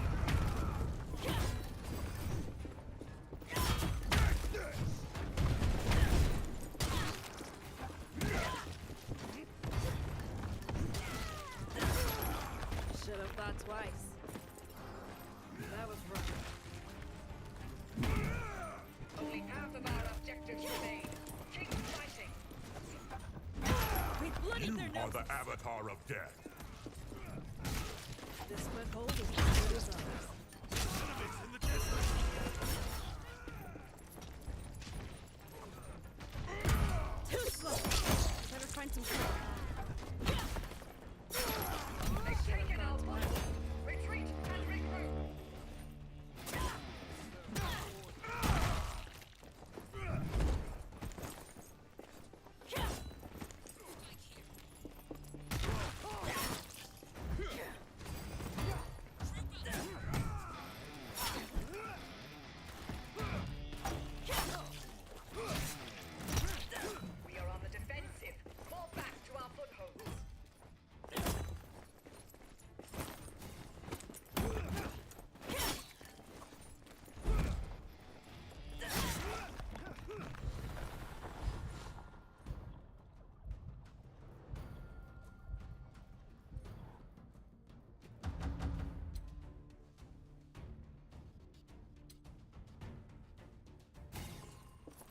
[SPEAKER 8] Should have thought twice. That was rough.
[SPEAKER 5] Only half of our objectives remain. Keep fighting.
[SPEAKER 8] We bloodied
[SPEAKER 6] You
[SPEAKER 8] their
[SPEAKER 6] are
[SPEAKER 8] noses.
[SPEAKER 6] the avatar of death.
[SPEAKER 8] This foothold is as good as ours.
[SPEAKER 7] Enemies in the distance.
[SPEAKER 8] Too slow. Better find some cover.
[SPEAKER 5] They've taken our point. Retreat and regroup. We are on the defensive. Fall back to our footholds.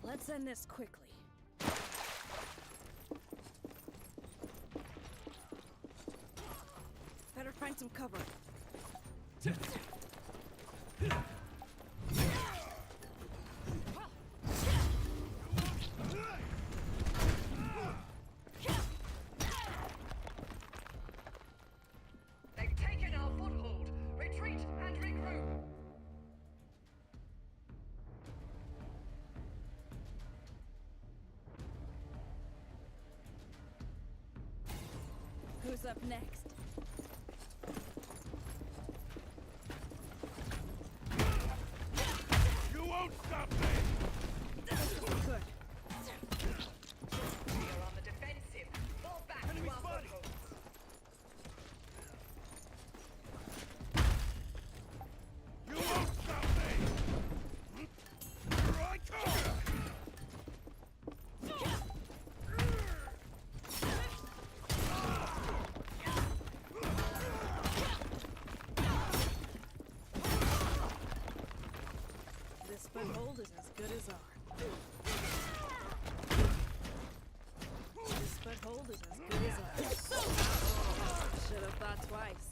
[SPEAKER 8] Let's end this quickly. Better find some cover.
[SPEAKER 5] They've taken our foothold. Retreat and regroup.
[SPEAKER 8] Who's up next?
[SPEAKER 6] You won't stop me!
[SPEAKER 8] Good.
[SPEAKER 5] We are on the defensive. Fall back to our footholds.
[SPEAKER 6] You won't stop me! Here I come!
[SPEAKER 8] This foothold is as good as ours. This foothold is as good as ours. Should have thought twice.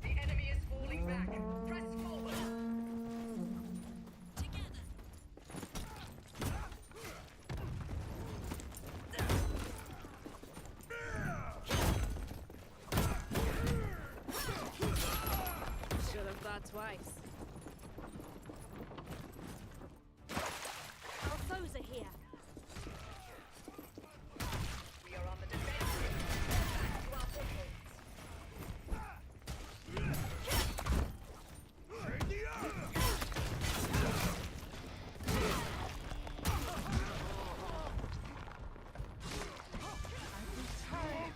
[SPEAKER 5] The enemy is falling back. Press forward.
[SPEAKER 8] Should have thought twice.
[SPEAKER 4] Our foes are here.
[SPEAKER 5] We are on the defensive. Fall back to our footholds.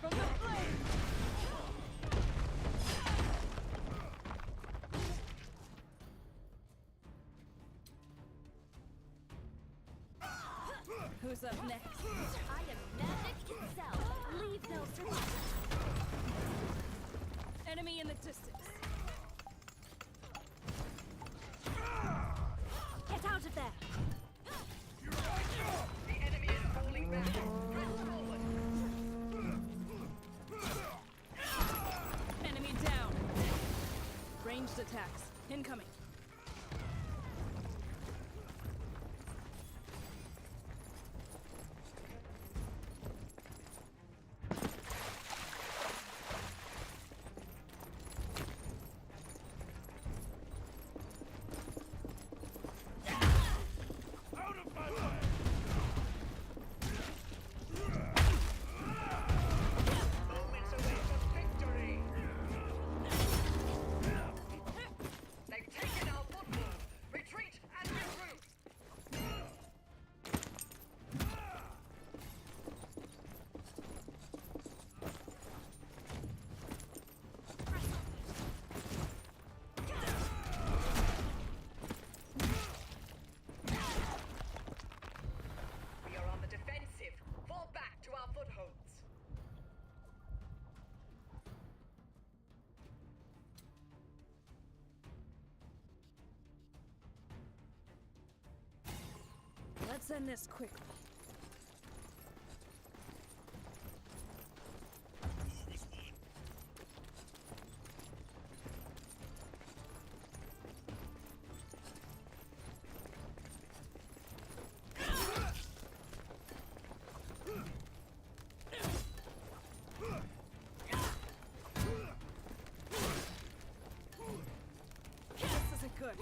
[SPEAKER 4] From the flame.
[SPEAKER 8] Who's up next?
[SPEAKER 4] I am magic itself. Leave no survivor.
[SPEAKER 8] Enemy in the distance.
[SPEAKER 4] Get out of there.
[SPEAKER 5] The enemy is falling back. Press forward.
[SPEAKER 8] Enemy down. Ranged attacks. Incoming. Let's end this quickly. This isn't good.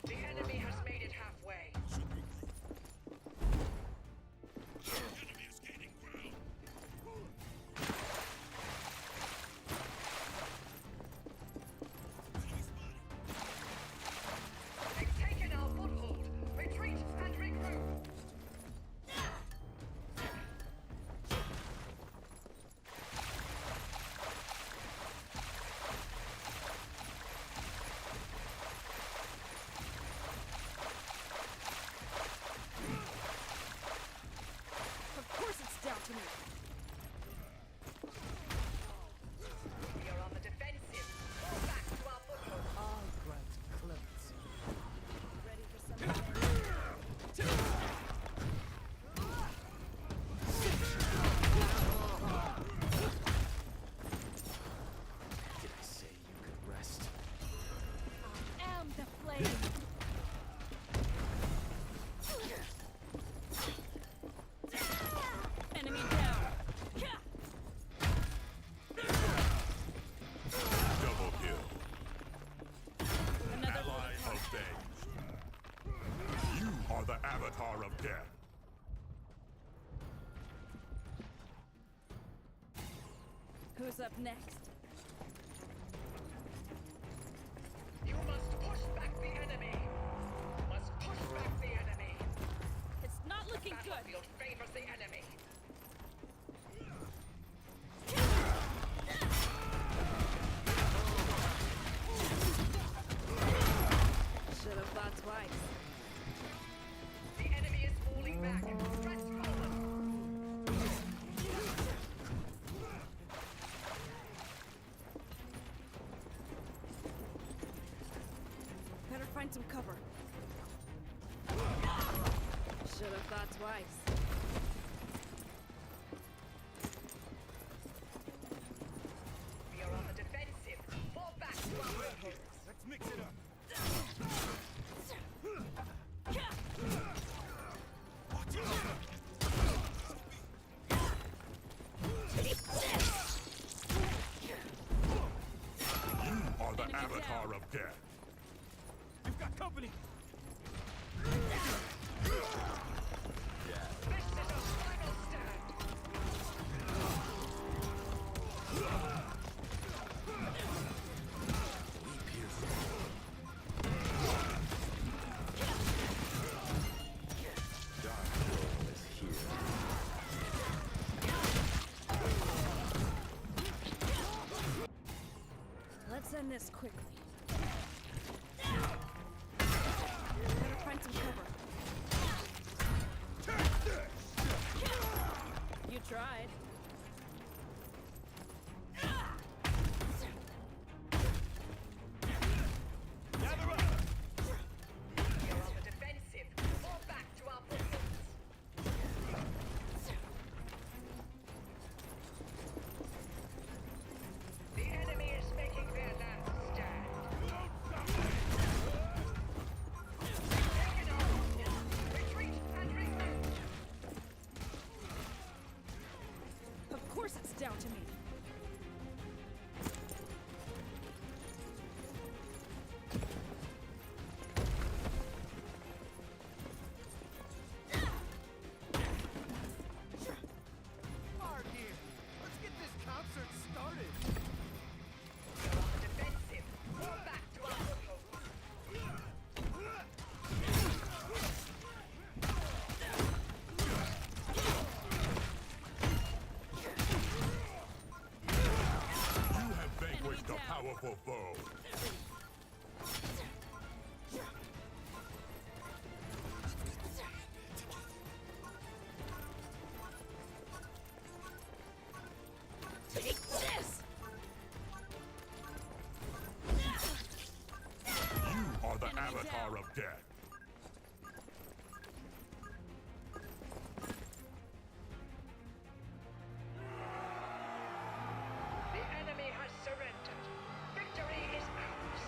[SPEAKER 5] The enemy has made it halfway.
[SPEAKER 6] Enemy is gaining ground.
[SPEAKER 5] They've taken our foothold. Retreat and regroup.
[SPEAKER 8] Of course it's down to me.
[SPEAKER 5] We are on the defensive. Fall back to our foothold.
[SPEAKER 8] I'll grant clemency. Ready for some revenge?
[SPEAKER 2] Did I say you could rest?
[SPEAKER 4] I am the flame.
[SPEAKER 8] Enemy down.
[SPEAKER 6] Double kill.
[SPEAKER 8] Another
[SPEAKER 6] Ally avenged. You are the avatar of death.
[SPEAKER 8] Who's up next?
[SPEAKER 5] You must push back the enemy. You must push back the enemy.
[SPEAKER 8] It's not looking good.
[SPEAKER 5] Battlefield favors the enemy.
[SPEAKER 8] Should have thought twice.
[SPEAKER 5] The enemy is falling back. Press forward.
[SPEAKER 8] Better find some cover. Should have thought twice.
[SPEAKER 5] We are on the defensive. Fall back to our foothold.
[SPEAKER 7] Let's mix it up.
[SPEAKER 6] You are the avatar of death.
[SPEAKER 7] You've got company.
[SPEAKER 5] This is a final stand.
[SPEAKER 8] Let's end this quickly. Better find some cover. You tried.
[SPEAKER 7] Gather up.
[SPEAKER 5] We are on the defensive. Fall back to our footholds. The enemy is making their last stand. Taken off. Retreat and regroup.
[SPEAKER 8] Of course it's down to me.
[SPEAKER 7] Hard here. Let's get this concert started.
[SPEAKER 5] We are on the defensive. Fall back to our footholds.
[SPEAKER 6] You have vanquished a powerful foe.
[SPEAKER 8] Take this!
[SPEAKER 6] death.
[SPEAKER 5] The enemy has surrendered. Victory is ours.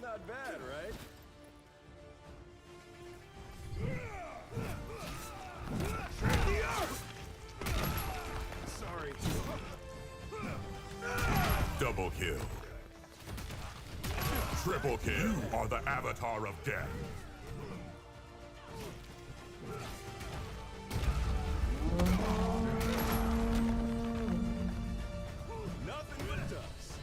[SPEAKER 7] Not bad, right? Sorry.
[SPEAKER 6] Double kill. Triple kill. You are the avatar of death.
[SPEAKER 7] Nothing but dust.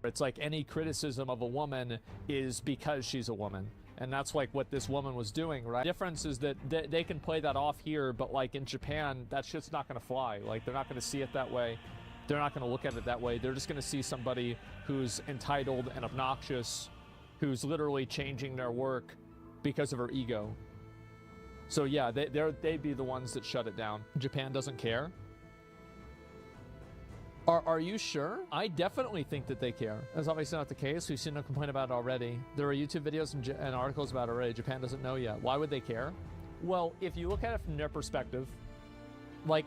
[SPEAKER 1] It's like any criticism of a woman is because she's a woman. And that's like what this woman was doing, right? The difference is that they can play that off here, but like in Japan, that shit's not gonna fly. Like they're not gonna see it that way. They're not gonna look at it that way. They're just gonna see somebody who's entitled and obnoxious, who's literally changing their work because of her ego. So yeah, they'd be the ones that shut it down. Japan doesn't care. Are you sure? I definitely think that they care. That's obviously not the case. We've seen them complain about it already. There are YouTube videos and articles about it already. Japan doesn't know yet. Why would they care? Well, if you look at it from their perspective, like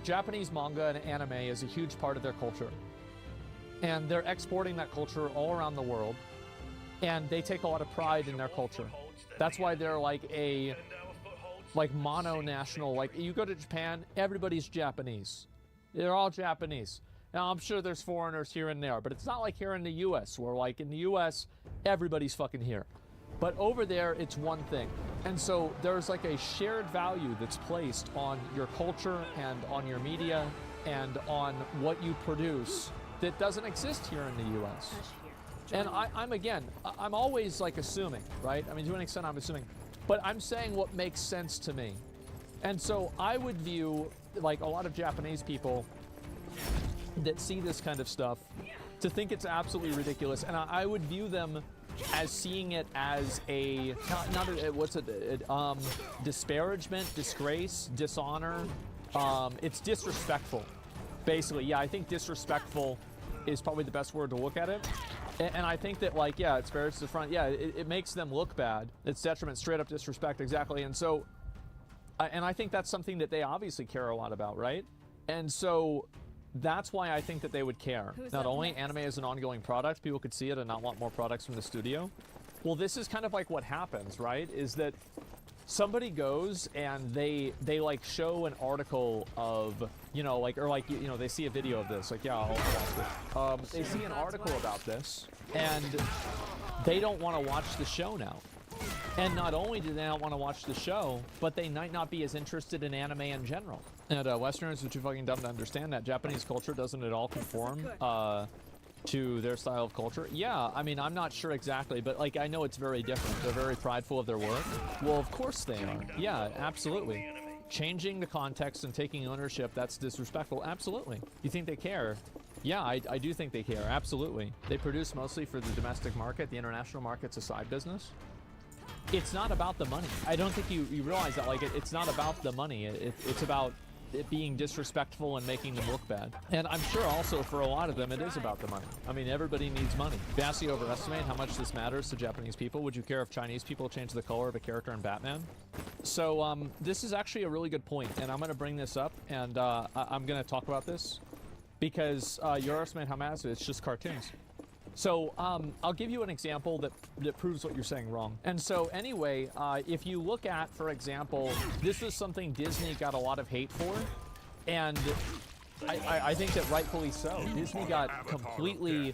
[SPEAKER 1] Japanese manga and anime is a huge part of their culture. And they're exporting that culture all around the world. And they take a lot of pride in their culture. That's why they're like a mono-national. Like you go to Japan, everybody's Japanese. They're all Japanese. Now, I'm sure there's foreigners here and there, but it's not like here in the U.S., where, like, in the U.S., everybody's fucking here. But over there, it's one thing. And so there's, like, a shared value that's placed on your culture and on your media and on what you produce that doesn't exist here in the U.S. And I'm always, like, assuming, right? I mean, to an extent, I'm assuming. But I'm saying what makes sense to me. And so I would view, like, a lot of Japanese people that see this kind of stuff to think it's absolutely ridiculous. And I would view them as seeing it as a, disparagement, disgrace, dishonor. It's disrespectful, basically. Yeah, I think disrespectful is probably the best word to look at it. And I think that, like, yeah, it's fair to the front. Yeah, it makes them look bad. It's detriment, straight up disrespect, exactly. And so, and I think that's something that they obviously care a lot about, right? And so that's why I think that they would care. Not only anime is an ongoing product, people could see it and not want more products from the studio. Well, this is kind of like what happens, right? Is that somebody goes and they like show an article of, you know, like, or like, you know, they see a video of this, like, yeah, I'll watch it. They see an article about this and they don't want to watch the show now. And not only do they not want to watch the show, but they might not be as interested in anime in general. And Westerners are too fucking dumb to understand that. Japanese culture doesn't at all conform to their style of culture. Yeah, I mean, I'm not sure exactly, but like, I know it's very different. They're very prideful of their work. Well, of course they are. Yeah, absolutely. Changing the context and taking ownership, that's disrespectful. Absolutely. You think they care? Yeah, I do think they care. Absolutely. They produce mostly for the domestic market. The international market's a side business. It's not about the money. I don't think you realize that. Like, it's not about the money. It's about it being disrespectful and making them look bad. And I'm sure also for a lot of them, it is about the money. I mean, everybody needs money. Vastly overestimate how much this matters to Japanese people. Would you care if Chinese people change the color of a character in Batman? So this is actually a really good point, and I'm going to bring this up, and I'm going to talk about this because you overestimate how massive it's just cartoons. So I'll give you an example that proves what you're saying wrong. And so anyway, if you look at, for example, this is something Disney got a lot of hate for, and I think that rightfully so. Disney got completely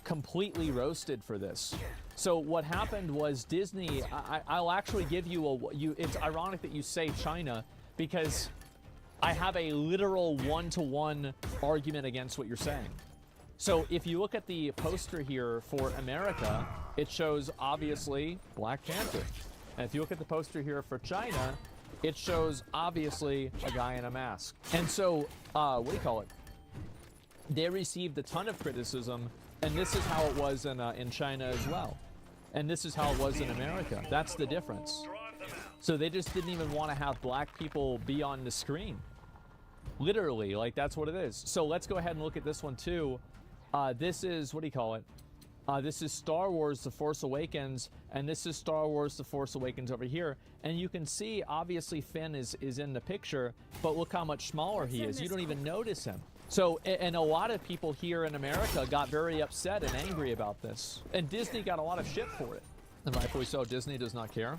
[SPEAKER 1] completely roasted for this. So what happened was Disney, I'll actually give you it's ironic that you say China, because I have a literal one-to-one argument against what you're saying. So if you look at the poster here for America, it shows obviously Black Panther. And if you look at the poster here for China, it shows obviously a guy in a mask. And so, what do you call it? They received a ton of criticism, and this is how it was in China as well. And this is how it was in America. That's the difference. So they just didn't even want to have black people be on the screen. Literally, like that's what it is. So let's go ahead and look at this one too. This is, what do you call it? This is Star Wars The Force Awakens, and this is Star Wars The Force Awakens over here. And you can see, obviously, Finn is in the picture, but look how much smaller he is. You don't even notice him. So, and a lot of people here in America got very upset and angry about this. And Disney got a lot of shit for it. And rightfully so, Disney does not care.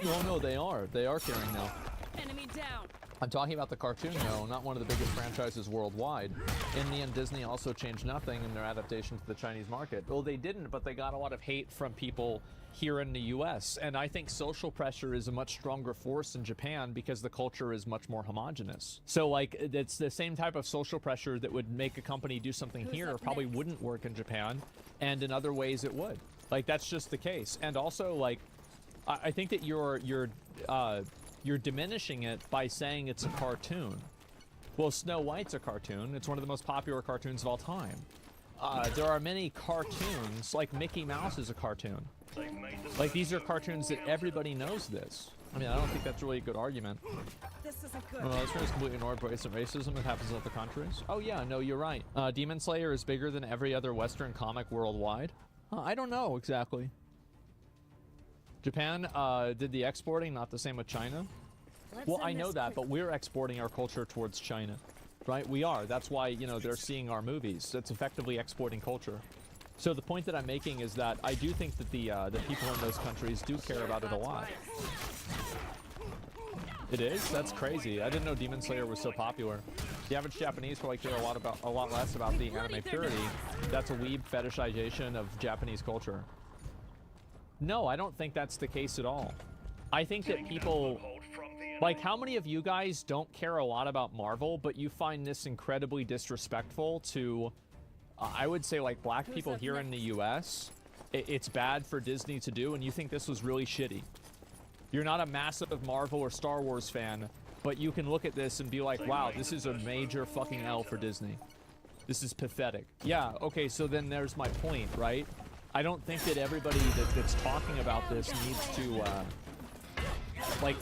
[SPEAKER 1] Oh no, they are. They are caring now.
[SPEAKER 8] Enemy down.
[SPEAKER 1] I'm talking about the cartoon, though, not one of the biggest franchises worldwide. In the end, Disney also changed nothing in their adaptation to the Chinese market. Well, they didn't, but they got a lot of hate from people here in the US. And I think social pressure is a much stronger force in Japan because the culture is much more homogenous. So, like, it's the same type of social pressure that would make a company do something here probably wouldn't work in Japan, and in other ways it would. Like, that's just the case. And also, like, I think that you're diminishing it by saying it's a cartoon. Well, Snow White's a cartoon. It's one of the most popular cartoons of all time. There are many cartoons, like Mickey Mouse is a cartoon. Like, these are cartoons that everybody knows this. I mean, I don't think that's really a good argument.
[SPEAKER 8] This isn't good.
[SPEAKER 1] Well, this one is completely ignored racism that happens in other countries. Oh yeah, no, you're right. Demon Slayer is bigger than every other Western comic worldwide. I don't know exactly. Japan did the exporting, not the same with China. Well, I know that, but we're exporting our culture towards China, right? We are. That's why, you know, they're seeing our movies. That's effectively exporting culture. So the point that I'm making is that I do think that the people in those countries do care about it a lot. It is? That's crazy. I didn't know Demon Slayer was so popular. The average Japanese probably care a lot less about the anime purity. That's a weeb fetishization of Japanese culture. No, I don't think that's the case at all. I think that people, like, how many of you guys don't care a lot about Marvel, but you find this incredibly disrespectful to, I would say, like, black people here in the US? It's bad for Disney to do, and you think this was really shitty. You're not a massive Marvel or Star Wars fan, but you can look at this and be like, wow, this is a major fucking L for Disney. This is pathetic. Yeah, okay, so then there's my point, right? I don't think that everybody that's talking about this needs to, like,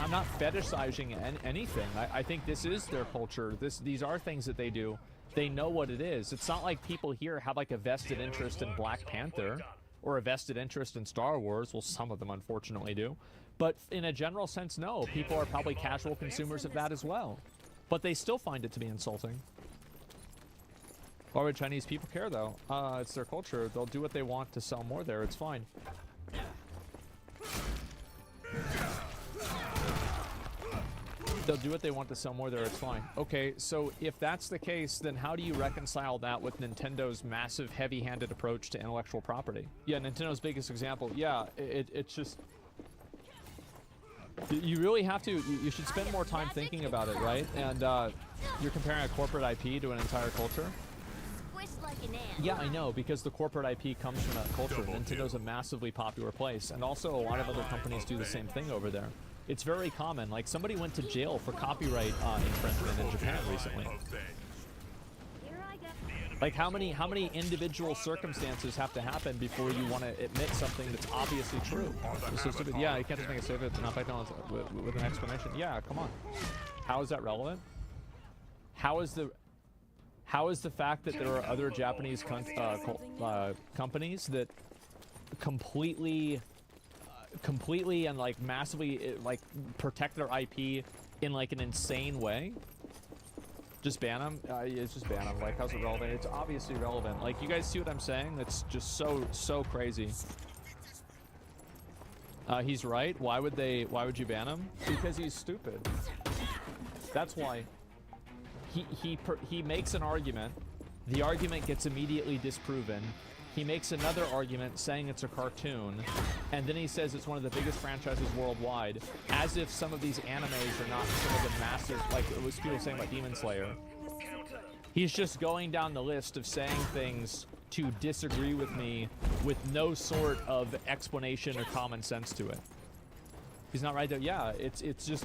[SPEAKER 1] I'm not fetishizing anything. I think this is their culture. These are things that they do. They know what it is. It's not like people here have, like, a vested interest in Black Panther or a vested interest in Star Wars. Well, some of them unfortunately do. But in a general sense, no. People are probably casual consumers of that as well. But they still find it to be insulting. Why would Chinese people care, though? It's their culture. They'll do what they want to sell more there. It's fine. They'll do what they want to sell more there. It's fine. Okay, so if that's the case, then how do you reconcile that with Nintendo's massive, heavy-handed approach to intellectual property? Yeah, Nintendo's biggest example. Yeah, it's just... You really have to... You should spend more time thinking about it, right? And you're comparing a corporate IP to an entire culture? Yeah, I know, because the corporate IP comes from that culture. Nintendo's a massively popular place, and also a lot of other companies do the same thing over there. It's very common. Like, somebody went to jail for copyright infringement in Japan recently. Like, how many individual circumstances have to happen before you want to admit something that's obviously true? It's so stupid. Yeah, you can't just make a statement and not back down with an explanation. Yeah, come on. How is that relevant? How is the fact that there are other Japanese companies that completely and, like, massively, like, protect their IP in, like, an insane way? Just ban them? It's just ban them. Like, how's it relevant? It's obviously relevant. Like, you guys see what I'm saying? That's just so crazy. He's right. Why would you ban him? Because he's stupid. That's why. He makes an argument The argument gets immediately disproven. He makes another argument saying it's a cartoon, and then he says it's one of the biggest franchises worldwide, as if some of these animes are not some of the massive, like it was people saying about Demon Slayer. He's just going down the list of saying things to disagree with me with no sort of explanation or common sense to it. He's not right there. Yeah, it's just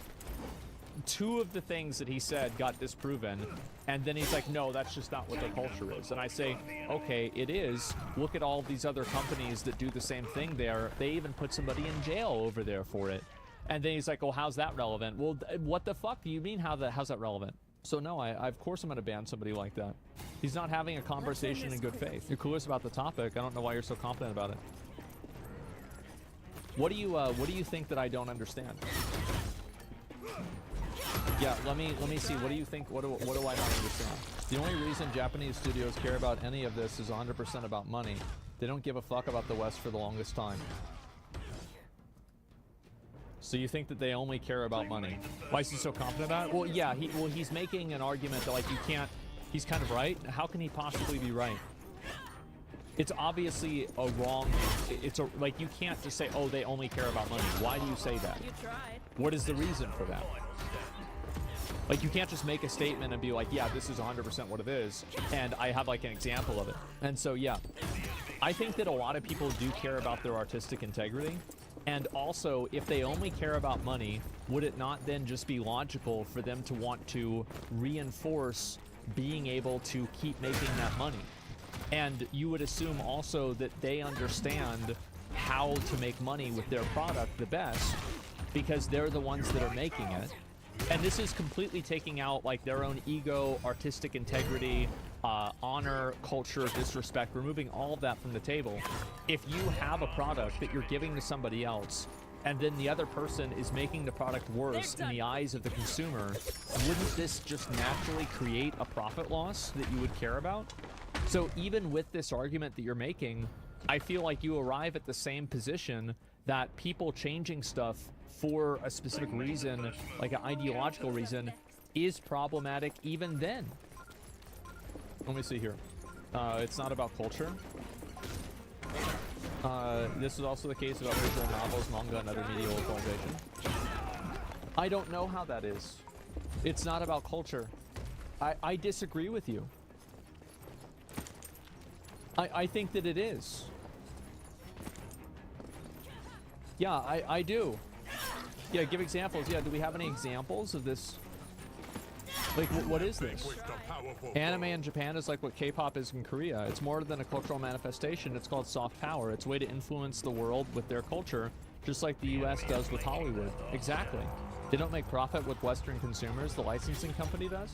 [SPEAKER 1] two of the things that he said got disproven, and then he's like, no, that's just not what the culture is. And I say, okay, it is. Look at all of these other companies that do the same thing there. They even put somebody in jail over there for it. And then he's like, well, how's that relevant? Well, what the fuck do you mean how's that relevant? So no, I of course I'm going to ban somebody like that. He's not having a conversation in good faith. You're clueless about the topic. I don't know why you're so confident about it. What do you think that I don't understand? Yeah, let me see. What do you think? What do I not understand? The only reason Japanese studios care about any of this is 100% about money. They don't give a fuck about the West for the longest time. So you think that they only care about money? Why is he so confident about it? Well, yeah, he's making an argument that like you can't. He's kind of right. How can he possibly be right? It's obviously a wrong. Like you can't just say, oh, they only care about money. Why do you say that?
[SPEAKER 8] You tried.
[SPEAKER 1] What is the reason for that? Like, you can't just make a statement and be like, yeah, this is 100% what it is, and I have, like, an example of it. And so, yeah, I think that a lot of people do care about their artistic integrity, and also, if they only care about money, would it not then just be logical for them to want to reinforce being able to keep making that money? And you would assume also that they understand how to make money with their product the best, because they're the ones that are making it. And this is completely taking out like their own ego, artistic integrity, honor, culture, disrespect, removing all of that from the table. If you have a product that you're giving to somebody else, and then the other person is making the product worse in the eyes of the consumer, wouldn't this just naturally create a profit loss that you would care about? So even with this argument that you're making, I feel like you arrive at the same position that people changing stuff for a specific reason, like an ideological reason, is problematic even then. Let me see here. It's not about culture. This is also the case about visual novels, manga, and other media localization. I don't know how that is. It's not about culture. I disagree with you. I think that it is. Yeah, I do. Yeah, give examples. Yeah, do we have any examples of this? Like, what is this? Anime in Japan is like what K-pop is in Korea. It's more than a cultural manifestation. It's called soft power. It's a way to influence the world with their culture, just like the US does with Hollywood. Exactly. They don't make profit with Western consumers. The licensing company does.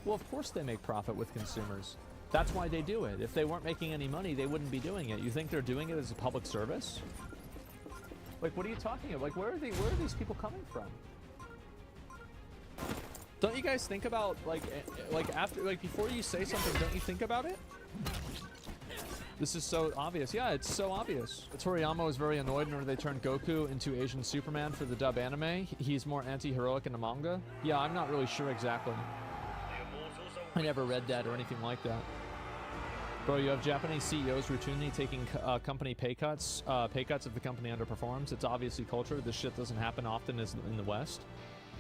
[SPEAKER 1] Well, of course they make profit with consumers. That's why they do it. If they weren't making any money, they wouldn't be doing it. You think they're doing it as a public service? Like, what are you talking about? Like, where are these people coming from? Don't you guys think about, like after, like, before you say something, don't you think about it? This is so obvious. Yeah, it's so obvious. Toriyama was very annoyed whenever they turned Goku into Asian Superman for the dub anime. He's more anti-heroic in the manga. Yeah, I'm not really sure exactly. I never read that or anything like that. Bro, you have Japanese CEOs routinely taking company pay cuts if the company underperforms. It's obviously culture. This shit doesn't happen often as in the West.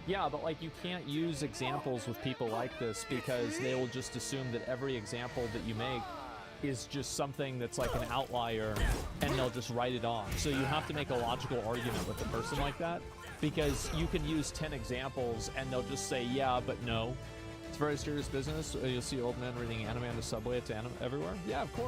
[SPEAKER 1] Yeah, but like you can't use examples with people like this because they will just assume that every example that you make is just something that's like an outlier and they'll just write it off. So you have to make a logical argument with a person like that because you can use 10 examples and they'll just say, yeah, but no. It's very serious business. You'll see old men reading anime on the subway. It's everywhere. Yeah, of course.